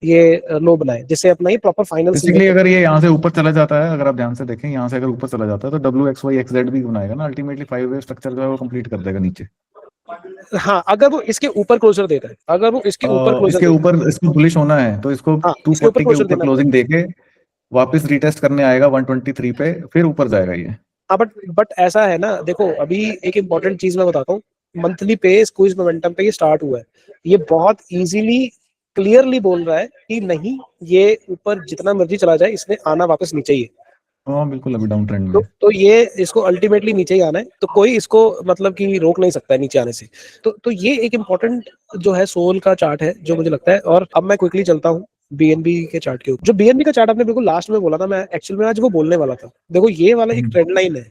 ये लो बनाए, जिससे अपना ये प्रॉपर फाइनल बेसिकली अगर ये यहाँ से ऊपर चला जाता है, अगर आप ध्यान से देखें, यहाँ से अगर ऊपर चला जाता है तो WXY XZ भी बनाएगा ना, अल्टीमेटली 5 वे स्ट्रक्चर जो है वो कंप्लीट कर देगा नीचे। हाँ, अगर वो इसके ऊपर क्लोजर देता है, अगर वो इसके ऊपर क्लोजर इसके देता ऊपर इसको बुलिश होना है तो इसको है, हाँ इसके ऊपर 240 के क्लोजर ऊपर देना क्लोजिंग पड़ेगा। देके वापस रीटेस्ट करने आएगा 123 पे, फिर ऊपर जाएगा ये। हाँ बट ऐसा है ना, देखो अभी एक इंपॉर्टेंट चीज मैं बताता हूँ, मंथली पे स्क्वीज मोमेंटम पे ये स्टार्ट हुआ है, ये बहुत इजीली क्लियरली बोल रहा है कि नहीं, ये ऊपर जितना मर्जी चला जाए इसने आना वापस नीचे ही है। हाँ बिल्कुल, अभी डाउन ट्रेंड में है। तो ये इसको अल्टीमेटली नीचे ही आना है, तो कोई इसको मतलब कि रोक नहीं सकता है नीचे आने से। तो ये एक इम्पोर्टेंट जो है सोल का चार्ट है जो मुझे लगता है। और अब मैं क्विकली चलता हूँ बीएनबी के चार्ट के ऊपर। जो बीएनबी का चार्ट आपने बिल्कुल लास्ट में बोला था, मैं एक्चुअल में आज वो बोलने वाला था। देखो ये वाला एक ट्रेंड लाइन है,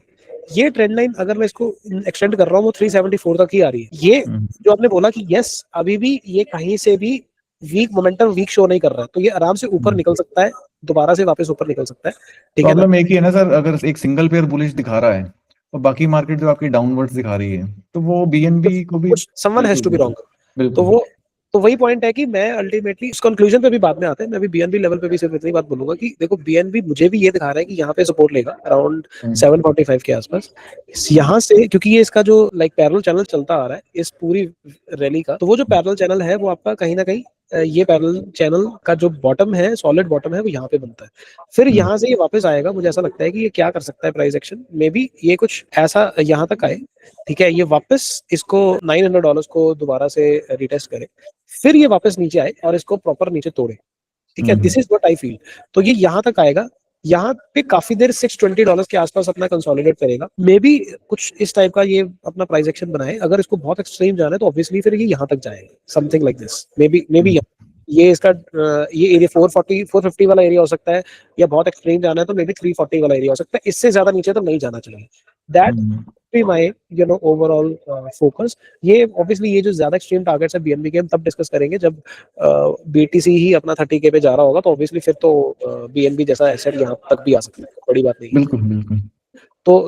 ये ट्रेंड लाइन अगर मैं इसको एक्सटेंड कर रहा हूँ वो 374 तक ही आ रही है। ये जो आपने बोला कि यस अभी भी ये कहीं से भी वीक मोमेंटम वीक शो नहीं कर रहा है, तो ये आराम से ऊपर निकल सकता है, दोबारा से वापस ऊपर निकल सकता है, ठीक है ना। प्रॉब्लम एक ही है ना सर, अगर एक सिंगल पेयर बुलिश दिखा रहा है और बाकी मार्केट जो आपकी डाउनवर्ड्स दिखा रही है, तो वो बीएनबी को भी someone has to be wrong. तो बिल्कुल। वो तो वही पॉइंट है कि मैं अल्टीमेटली इस कंक्लूजन पे भी बाद में आते हैं, मैं भी बीएनबी लेवल पे भी सिर्फ इतनी बात बोलूंगा कि देखो बीएनबी मुझे भी ये दिखा रहा है कि यहाँ पे सपोर्ट लेगा अराउंड 745 के आसपास। यहाँ से क्योंकि ये इसका जो लाइक पैरेलल चैनल चलता आ रहा है इस पूरी रैली का, तो वो जो पैरेलल चैनल है वो आपका कहीं ना कहीं ये पैरेलल चैनल का जो बॉटम है, सॉलिड बॉटम है, वो यहाँ पे बनता है। फिर यहाँ से ये वापस आएगा, मुझे ऐसा लगता है कि ये क्या कर सकता है प्राइस एक्शन, मे बी ये कुछ ऐसा यहाँ तक आए, ठीक है, ये वापस इसको $900 को दोबारा से रिटेस्ट करे, फिर ये वापस नीचे आए और इसको प्रॉपर नीचे तोड़े, ठीक है, this is what I feel. तो ये यहाँ तक आएगा, यहाँ पे काफी देर $620 के आसपास अपना कंसोलिडेट करेगा, मे बी कुछ इस टाइप का ये अपना प्राइस एक्शन बनाए। अगर इसको बहुत एक्सट्रीम जाना है तो ऑब्वियसली फिर ये यहाँ तक जाएगा, something like this, may be ये इसका ये एरिया 440 450 वाला एरिया हो सकता है, या बहुत एक्सट्रीम जाना है तो मे बी 340 वाला एरिया हो सकता है, इससे ज्यादा नीचे तो नहीं जाना चाहिए। That be my overall focus. ये ऑब्वियसली ये जो ज्यादा एक्सट्रीम टारगेट्स है बीएनबी के हम तब डिस्कस करेंगे जब बीटीसी ही अपना 30K पे जा रहा होगा, तो ऑब्वियसली फिर तो बीएनबी जैसा एसेट यहाँ तक भी आ सकता है, बड़ी बात नहीं। बिल्कुल बिल्कुल।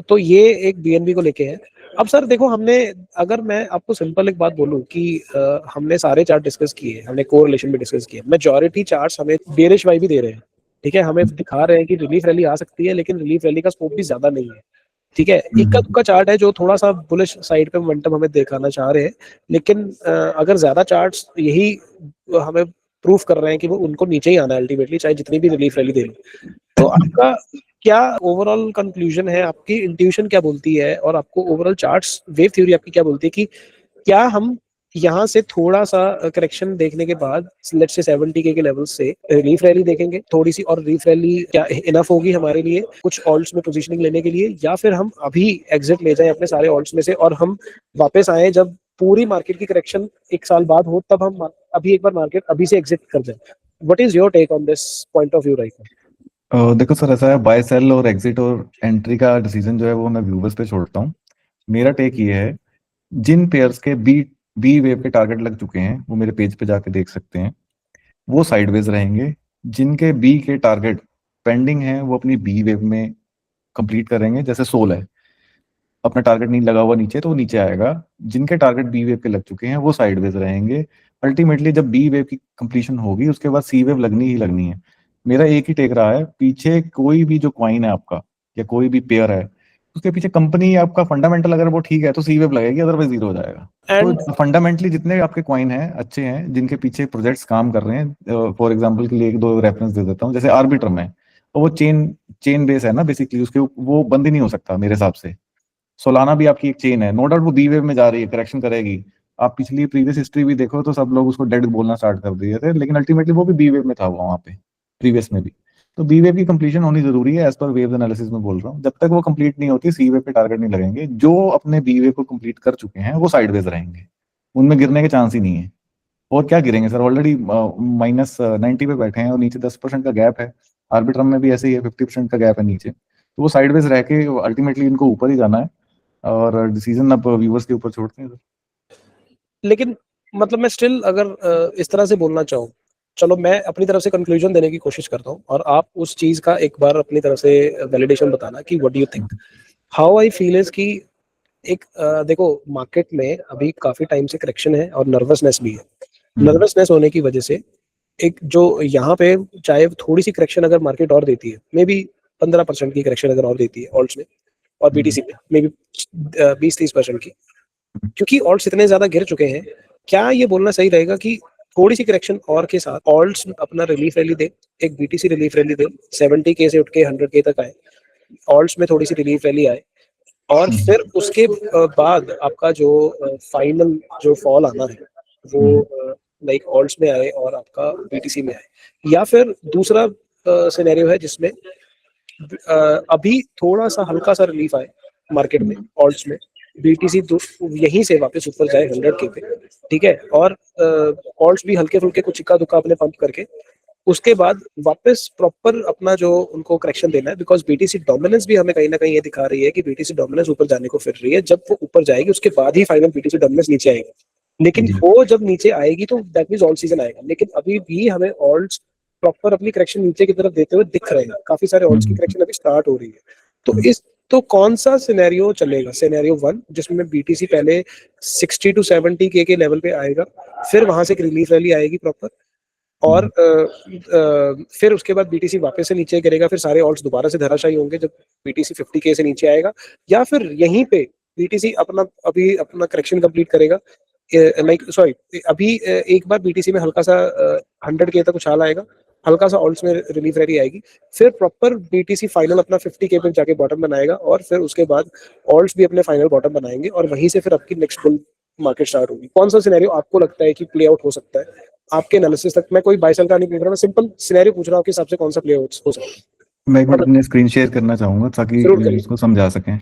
तो ये एक बीएनबी को लेके है। अब सर देखो हमने, अगर मैं आपको सिंपल एक बात बोलूं कि हमने सारे चार्ट डिस्कस किए, हमने कोरिलेशन भी डिस्कस किया, मेजॉरिटी चार्ट्स हमें बेरिश वाई भी दे रहे हैं, ठीक है, हमें दिखा रहे हैं कि रिलीफ रैली आ सकती है, लेकिन रिलीफ रैली का स्कोप भी ज्यादा नहीं है, ठीक है। इक्का दुक्का चार्ट है जो थोड़ा सा बुलिश साइड पे मोमेंटम हमें दिखाना चाह रहे हैं, लेकिन अगर ज्यादा चार्ट्स यही हमें प्रूफ कर रहे हैं कि वो उनको नीचे ही आना है अल्टीमेटली, चाहे जितनी भी रिलीफ रैली दे लो। तो आपका क्या ओवरऑल कंक्लूजन है, आपकी इंट्यूशन क्या बोलती है, और आपको ओवरऑल चार्ट्स वेव थ्योरी आपकी क्या बोलती है कि क्या हम यहाँ से थोड़ा सा करेक्शन देखने के बाद लेट्स से 70K के लेवल से रिलीफ रैली देखेंगे थोड़ी सी, और रिलीफ रैली क्या इनफ होगी हमारे लिए कुछ ऑल्ट्स में पोजीशनिंग लेने के लिए, या फिर हम अभी एग्जिट ले जाएं अपने सारे ऑल्ट्स में से और हम वापस आए जब पूरी मार्केट की करेक्शन एक साल बाद हो, तब हम अभी एक बार मार्केट अभी से एग्जिट कर जाए। What is your take on this point of view right now? देखो सर, ऐसा है, बाय सेल और एग्जिट और एंट्री का डिसीजन जो है वो मैं व्यूवर्स पे छोड़ता हूँ। मेरा टेक ये है, जिन पेयर्स के बी वेव के टारगेट लग चुके हैं वो मेरे पेज पे जाके देख सकते हैं, वो साइडवेज रहेंगे। जिनके बी के टारगेट पेंडिंग है वो अपनी बी वेव में कंप्लीट करेंगे, जैसे सोल है, अपना टारगेट नहीं लगा हुआ नीचे तो वो नीचे आएगा। जिनके टारगेट बी वेव के लग चुके हैं वो साइडवेज रहेंगे। अल्टीमेटली जब बी वेव की कंप्लीशन होगी उसके बाद सी वेव लगनी ही लगनी है। मेरा एक ही टेक रहा है, पीछे कोई भी जो क्वाइन है आपका या कोई भी पेयर है, उसके पीछे कंपनी आपका फंडामेंटल अगर वो ठीक है तो सी वेव लगेगी, अदरवाइज जीरो हो जाएगा। तो फंडामेंटली जितने आपके क्वाइन हैं अच्छे हैं, जिनके पीछे प्रोजेक्ट्स काम कर रहे हैं, फॉर एग्जांपल के लिए एक दो रेफरेंस दे देता हूँ, जैसे आर्बिट्रम है, तो वो चेन बेस है ना बेसिकली, उसके वो बंद ही नहीं हो सकता मेरे हिसाब से। सोलाना भी आपकी एक चेन है, नो डाउट वो बी वेव में जा रही है, करेक्शन करेगी। आप पिछली प्रीवियस हिस्ट्री भी देखो तो सब लोग उसको डेड बोलना स्टार्ट कर दिए थे, लेकिन अल्टीमेटली वो भी बी वेव में था वहां पे प्रीवियस में भी। तो बी वेव की कंप्लीशन होनी जरूरी है, एज पर वेव एनालिसिस में बोल रहा हूँ। जब तक वो कंप्लीट नहीं होती सी वेव पे टारगेट नहीं लगेंगे। जो अपने बी वेव को कंप्लीट कर चुके हैं वो साइडवेज रहेंगे, उनमें गिरने के चांस ही नहीं है। और क्या गिरेंगे सर, ऑलरेडी -90 पे बैठे हैं और नीचे 10% का गैप है। आर्बिट्रम में भी ऐसे ही है, 50% का गैप है नीचे। तो वो साइडवेज रह के अल्टीमेटली इनको ऊपर ही जाना है, और डिसीजन अब व्यूवर्स के ऊपर छोड़ते हैं। लेकिन मतलब मैं स्टिल अगर इस तरह से बोलना चाहूँ, चलो मैं अपनी तरफ से कंक्लूजन देने की कोशिश करता हूँ और आप उस चीज का एक बार अपनी तरफ से वैलिडेशन बताना कि what do you think. How I feel is कि एक देखो मार्केट में अभी काफी टाइम से करेक्शन है और नर्वसनेस भी है। नर्वसनेस होने की वजह से एक जो यहाँ पे चाहे थोड़ी सी करेक्शन अगर मार्केट और देती है, मे बी 15% की करेक्शन अगर और देती है ऑल्ट्स में और बीटीसी में, मे बी 20-30% की, क्योंकि ऑल्ट्स इतने ज्यादा गिर चुके हैं, क्या ये बोलना सही रहेगा कि थोड़ी सी करेक्शन और के साथ ऑल्ट्स अपना रिलीफ रैली दे, एक बीटीसी रिलीफ रैली दे, 70K से उठ के 100K तक आए, ऑल्ट्स में थोड़ी सी रिलीफ रैली आए, और फिर उसके बाद आपका जो फाइनल जो फॉल आना है वो लाइक ऑल्ट्स में आए और आपका बीटीसी में आए। या फिर दूसरा सिनेरियो है जिसमें अभी थोड़ा सा हल्का सा रिलीफ आए मार्केट में ऑल्ट्स में, बीटीसी यहीं से वापस ऊपर जाए 100K पे, ठीक है, और ऑल्ट्स भी हल्के फुल्के कुछ इक्का दुक्का अपने पंप करके उसके बाद वापस प्रॉपर अपना जो उनको करेक्शन देना है, बिकॉज बीटीसी डोमिनेंस भी हमें कहीं ना कहीं ये दिखा रही है कि बीटीसी डोमिनेंस ऊपर जाने को फिर रही है। जब वो ऊपर जाएगी उसके बाद ही फाइनल बीटीसी डोमिनेंस नीचे आएगी, लेकिन वो जब नीचे आएगी तो दैट मींस ऑल सीजन आएगा। लेकिन अभी भी हमें ऑल्ट्स प्रॉपर अपनी करेक्शन नीचे की तरफ देते हुए दिख रहे हैं, काफी सारे ऑल्ट्स की करेक्शन अभी स्टार्ट हो रही है। तो कौन सा सिनेरियो चलेगा? सिनेरियो 1 जिसमें बीटीसी पहले 60 to 70K के लेवल पे आएगा, फिर वहां से एक रिलीफ रैली आएगी प्रॉपर, और फिर उसके बाद बीटीसी वापस से नीचे गिरेगा, फिर सारे ऑल्ट्स दोबारा से धराशायी होंगे जब बीटीसी 50K से नीचे आएगा, या फिर यहीं पे बीटीसी अभी अपना करेक्शन कंप्लीट करेगा, लाइक सॉरी अभी एक बार बीटीसी में हल्का सा 100K तक उछाल आएगा, हल्का सा ऑल्ट्स में रिलीफ रैली आएगी, फिर प्रॉपर बीटीसी फाइनल अपना 50K पे जाके बॉटम बनाएगा, और फिर उसके बाद ऑल्ट्स भी अपने फाइनल बॉटम बनाएंगे, और वहीं से फिर आपकी नेक्स्ट बुल मार्केट स्टार्ट होगी। कौन सा सिनेरियो आपको लगता है कि प्ले आउट हो सकता है आपके एनालिसिस तक? मैं कोई बाय सेल का नहीं पूछ रहा, मैं सिंपल सिनेरियो पूछ रहा हूँ आपके हिसाब से कौन सा प्ले आउट हो सकता है? मैं एक मिनट अपने स्क्रीन शेयर करना चाहूंगा ताकि जरूर करिए, इसको समझा सकें।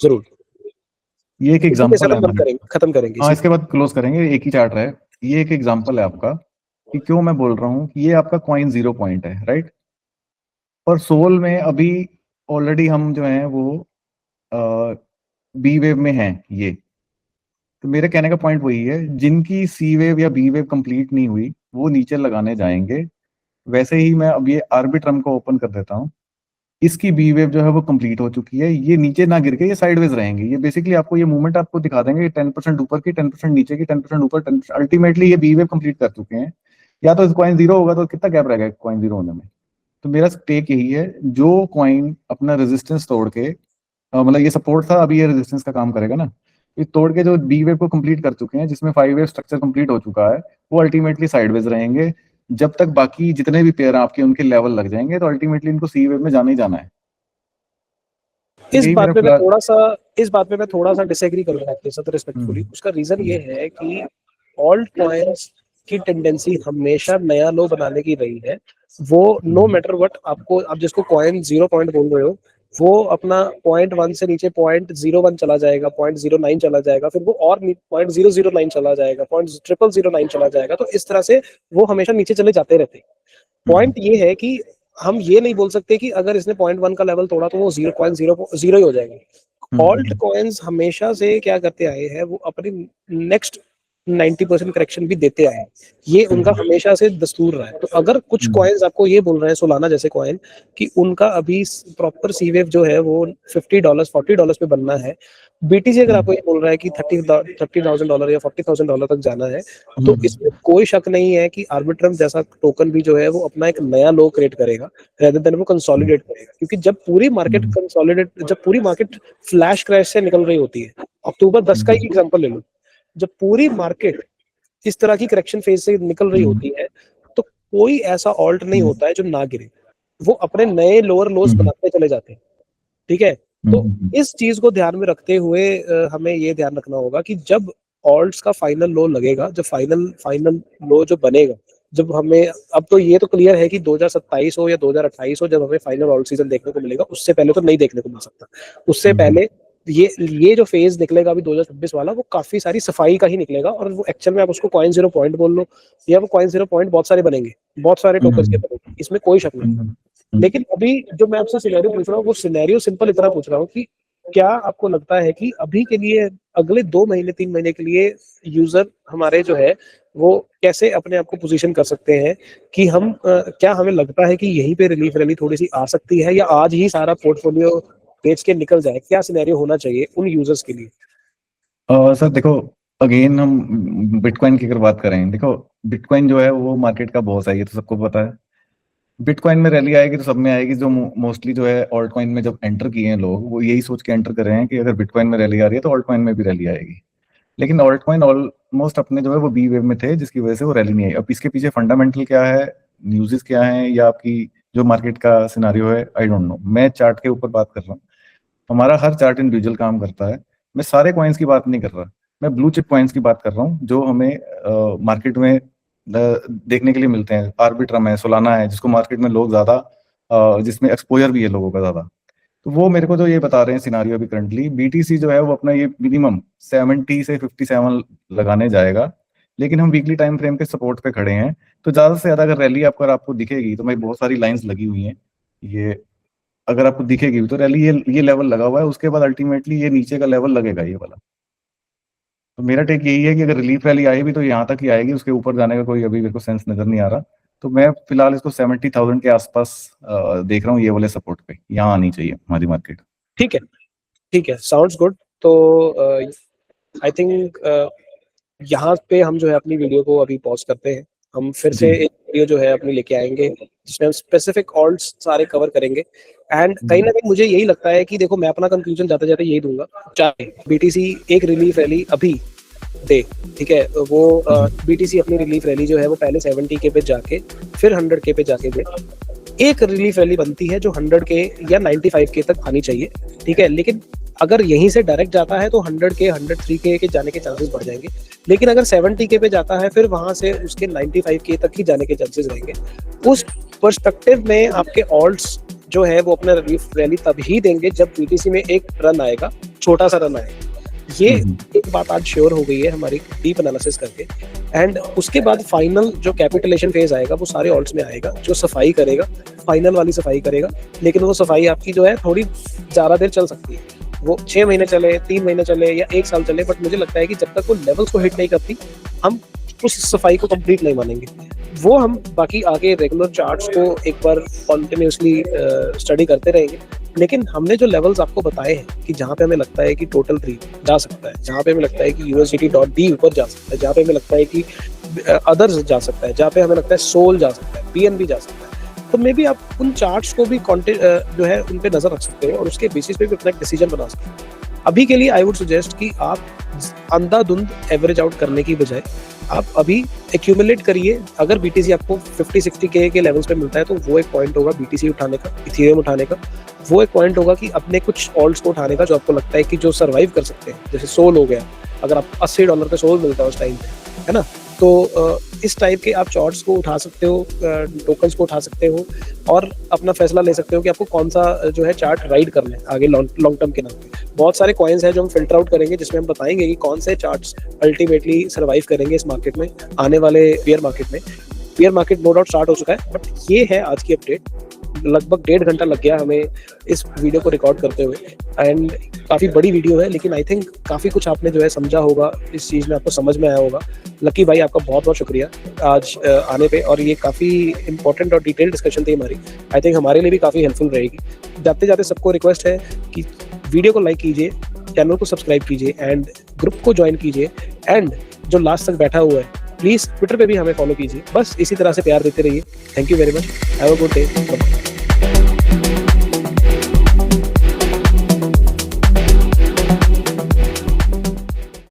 जरूर। ये एक इसी के साथ एग्जांपल है हम हमारे। खत्म करेंगे हाँ, इसी इसके बाद क्लोज करेंगे। एक ही चार्ट है, ये एक एग्जांपल है आपका कि क्यों मैं बोल रहा हूँ कि ये आपका कॉइन 0 पॉइंट है, राइट। और सोल में अभी ऑलरेडी हम जो है वो बी वेव में हैं ये। तो मेरे कहने का पॉइंट वही है, जिनकी सी वेव या बी वेव कंप्लीट नहीं हुई वो नीचे लगाने जाएंगे। वैसे ही मैं अब ये आर्बिट्रम को ओपन कर देता हूँ, इसकी बी वेव जो है वो कंप्लीट हो चुकी है, ये नीचे ना गिर के ये साइडवेज रहेंगे। ये बेसिकली आपको ये मूवमेंट आपको दिखा देंगे, 10% ऊपर की, 10% नीचे की, 10% ऊपर, 10%। अल्टीमेटली ये बी वेव कंप्लीट कर चुके हैं। या तो कॉइन 0 होगा तो कितना गैप रहेगा कॉइन 0 होने में। तो मेरा टेक यही है, जो कॉइन अपना रेजिस्टेंस तोड़ के मतलब ये सपोर्ट था, अभी ये रेजिस्टेंस का काम करेगा ना, ये तोड़ के जो बी वेव को कंप्लीट कर चुके हैं, जिसमें 5 वेव स्ट्रक्चर कंप्लीट हो चुका है, वो अल्टीमेटली साइडवेज रहेंगे जब तक बाकी जितने भी पेयर आपके उनके लेवल लग जाएंगे। तो अल्टीमेटली इनको सी वेव में जाना ही जाना है। इस यही बात मेरा पे मैं फिलहाल। थोड़ा सा डिसएग्री करूंगा आपके साथ रिस्पेक्टफुली। उसका रीजन ये है कि ऑल्ट कॉइन्स की टेंडेंसी हमेशा नया लो बनाने की रही है। वो नो मैटर व्हाट, आपको आप जिसको कॉइन 0 पॉइंट बोल रहे हो, वो अपना 0.1 से नीचे 0.01 चला जाएगा, 0.09 चला जाएगा, फिर वो और 0.009 चला जाएगा, 0.0009 चला जाएगा। तो इस तरह से वो हमेशा नीचे चले जाते रहते हैं। पॉइंट ये है कि हम ये नहीं बोल सकते कि अगर इसने 0.1 का लेवल तोड़ा तो वो 0.0 ही हो जाएगा। ऑल्ट कॉइन्स हमेशा से क्या करते आए हैं, वो अपनी नेक्स्ट 90% करेक्शन भी देते आए हैं। ये उनका हमेशा से दस्तूर रहा है। तो अगर कुछ कॉइन्स आपको ये बोल रहे हैं, सोलाना जैसे कॉइन, कि उनका अभी प्रॉपर सी वेव जो है वो $50 $40 पे बनना है, बीटीसी अगर आपको ये बोल रहा है कि $30,000 या $40,000 तक जाना है, तो इसमें कोई शक नहीं है कि आर्बिट्रम जैसा टोकन भी जो है वो अपना एक नया लो क्रिएट करेगा, रेदर देन वो कंसोलिडेट करेगा। क्योंकि जब पूरी मार्केट फ्लैश क्रैश से निकल रही होती है, अक्टूबर 10 का ही एग्जांपल ले लो, जब पूरी मार्केट इस तरह की करेक्शन फेज से निकल रही होती है, तो कोई ऐसा ऑल्ट नहीं होता है जो ना गिरे, वो अपने नए लोअर लोस बनाते चले जाते हैं। ठीक है, तो इस चीज को ध्यान में रखते हुए हमें ये ध्यान रखना होगा कि जब ऑल्ट्स का फाइनल लो लगेगा, जब फाइनल लो जो बनेगा, जब हमें अब तो ये तो क्लियर है कि 2027 हो या 2028 हो, जब हमें फाइनल ऑल्ट सीजन देखने को मिलेगा, उससे पहले तो नहीं देखने को मिल सकता। उससे पहले ये जो फेज निकलेगा अभी 2026 वाला, वो काफी सारी सफाई का ही निकलेगा, और वो एक्चुअल में आप उसको कॉइन 0 पॉइंट बोल लो या वो कॉइन 0 पॉइंट बहुत सारे बनेंगे, बहुत सारे टोकन्स के बनेंगे, इसमें कोई शक नहीं। लेकिन अभी जो मैं आपसे सिनेरियो पूछ रहा हूँ वो सिनेरियो सिंपल इतना पूछ रहा हूँ कि क्या आपको लगता है कि अभी के लिए अगले 2 महीने 3 महीने के लिए यूजर हमारे जो है वो कैसे अपने आप को पोजीशन कर सकते हैं कि हम क्या हमें लगता है कि यहीं पे रिलीफ रैली थोड़ी सी आ सकती है या आज ही सारा पोर्टफोलियो बेच के निकल जाए? क्या सिनेरियो होना चाहिए उन यूजर्स के लिए? सर देखो, अगेन हम बिटकॉइन की अगर बात करें, देखो बिटकॉइन जो है वो मार्केट का बॉस है, ये तो सबको पता है। बिटकॉइन में रैली आएगी तो सब में आएगी। जो मोस्टली जो है ऑल्ट कॉइन में जब एंटर किए हैं लोग, वो यही सोच के एंटर कर रहे हैं कि अगर बिटकॉइन में रैली आ रही है तो ऑल्ट कॉइन में भी रैली आएगी। लेकिन ऑल्ट कॉइन ऑलमोस्ट अपने जो है वो बी वेव में थे, जिसकी वजह से वो रैली नहीं आई। अब इसके पीछे फंडामेंटल क्या है, न्यूज़ेस क्या है, या आपकी जो मार्केट का सिनारियो है, आई डोंट नो। मैं चार्ट के ऊपर बात कर रहा हूँ, हमारा हर चार्ट इंडिविजुअल काम करता है। मैं सारे कॉइन्स की बात नहीं कर रहा, मैं ब्लू चिप कॉइन्स की बात कर रहा हूँ जो हमें मार्केट में देखने के लिए मिलते हैं। आर्बिट्रम है, सोलाना है, जिसको मार्केट में लोग ज्यादा जिसमें एक्सपोजर भी है लोगों का ज्यादा। तो वो मेरे को जो ये बता रहे हैं सिनारियो अभी करंटली, बीटीसी जो है वो अपना ये मिनिमम 70 से 57 लगाने जाएगा। लेकिन हम वीकली टाइम फ्रेम के सपोर्ट पे खड़े हैं, तो ज्यादा से ज्यादा अगर रैली आपको दिखेगी, तो मैं बहुत सारी लाइंस लगी हुई हैं, ये अगर आपको दिखेगी भी तो रैली ये लेवल लगा हुआ है, उसके बाद अल्टीमेटली ये नीचे का लेवल लगेगा ये वाला। तो मेरा टेक यही है कि अगर रिलीफ रैली आए भी तो यहाँ तक ही आएगी, उसके ऊपर जाने का कोई अभी मेरे को सेंस नजर नहीं आ रहा। तो मैं फिलहाल इसको 70,000 के आसपास देख रहा हूँ, ये वाले सपोर्ट पे यहाँ आनी चाहिए हमारी मार्केट। ठीक है, ठीक है, साउंड्स गुड। तो आई थिंक यहाँ पे हम जो है अपनी वीडियो को अभी पॉज करते हैं। हम फिर से जी। एक वीडियो जो है अपनी लेके आएंगे जिसमें हम स्पेसिफिक ऑल्ट्स सारे कवर करेंगे। एंड कहीं ना कहीं मुझे यही लगता है कि देखो, मैं अपना कंक्लूजन जाते जाते यही दूंगा, चाहे बीटीसी एक रिलीफ रैली अभी दे, ठीक है, वो बीटीसी अपनी रिलीफ रैली जो है वो पहले 70 के पे जाके फिर 100 के पे जाके दे। एक रिलीफ रैली बनती है जो 100 के या 95 के तक आनी चाहिए, ठीक है। लेकिन अगर यहीं से डायरेक्ट जाता है तो 100 के 103 के जाने के चांसेस बढ़ जाएंगे। लेकिन अगर 70 के पे जाता है फिर वहां से उसके 95 के तक ही जाने के चांसेस रहेंगे। उस पर्सपेक्टिव में आपके ऑल्ट्स जो है वो अपना रिलीफ रैली तब ही देंगे जब बीटीसी में एक रन आएगा, छोटा सा रन आएगा। ये एक बात आज श्योर हो गई है हमारी डीप एनालिसिस करके। एंड उसके बाद फाइनल जो कैपिटलेशन फेज आएगा वो सारे ऑल्ट्स में आएगा, जो सफाई करेगा, फाइनल वाली सफाई करेगा। लेकिन वो सफाई आपकी जो है थोड़ी ज्यादा देर चल सकती है, वो 6 महीने चले, 3 महीने चले या 1 साल चले, बट मुझे लगता है कि जब तक वो लेवल्स को हिट नहीं करती हम उस सफाई को कंप्लीट नहीं मानेंगे। वो हम बाकी आगे रेगुलर चार्ट्स को एक बार कॉन्टिन्यूसली स्टडी करते रहेंगे। लेकिन हमने जो लेवल्स आपको बताए हैं कि जहाँ पे हमें लगता है कि टोटल 3 जा सकता है, जहाँ पे हमें लगता है कि USDT.D ऊपर जा सकता है, जहाँ पे हमें लगता है कि अदर्स जा सकता है, जहाँ पे हमें लगता है सोल जा सकता है, PNB जा सकता है, तो मे बी आप उन चार्ट्स को भी जो है उन पे नजर रख सकते हो और उसके बेसिस पे भी अपना एक डिसीजन बना सकते हो। अभी के लिए आई वुड सजेस्ट कि आप अंधाधुंध एवरेज आउट करने की बजाय आप अभी एक्यूमुलेट करिए। अगर बीटीसी आपको 50-60 के लेवल्स पे मिलता है तो वो एक पॉइंट होगा बीटीसी उठाने का, इथेरियम उठाने का। वो एक पॉइंट होगा कि अपने कुछ ऑल्ट्स को उठाने का जो आपको लगता है कि जो सर्वाइव कर सकते हैं, जैसे सोल हो गया। अगर आप $80 पे सोल मिलता है उस टाइम पे, है ना, तो इस टाइप के आप चार्ट्स को उठा सकते हो, टोकन्स को उठा सकते हो और अपना फैसला ले सकते हो कि आपको कौन सा जो है चार्ट राइड करना है आगे लॉन्ग टर्म के नाम पे। बहुत सारे कॉइन्स हैं जो हम फिल्टर आउट करेंगे, जिसमें हम बताएंगे कि कौन से चार्ट्स अल्टीमेटली सर्वाइव करेंगे इस मार्केट में, आने वाले बियर मार्केट में। Bear market no doubt start हो चुका है, बट ये है आज की अपडेट। लगभग 1.5 घंटा लग गया हमें इस वीडियो को रिकॉर्ड करते हुए, एंड काफ़ी बड़ी वीडियो है, लेकिन आई थिंक काफ़ी कुछ आपने जो है समझा होगा, इस चीज़ में आपको समझ में आया होगा। लकी भाई, आपका बहुत बहुत शुक्रिया आज आने पे, और ये काफ़ी इंपॉर्टेंट और डिटेल डिस्कशन थी हमारी। आई थिंक हमारे लिए भी काफ़ी हेल्पफुल रहेगी। जाते जाते सबको रिक्वेस्ट है कि वीडियो को लाइक कीजिए, चैनल को सब्सक्राइब कीजिए एंड ग्रुप को ज्वाइन कीजिए, एंड जो लास्ट तक बैठा हुआ है प्लीज़ ट्विटर पे भी हमें फॉलो कीजिए। बस इसी तरह से प्यार देते रहिए। Thank you very much, have a good day.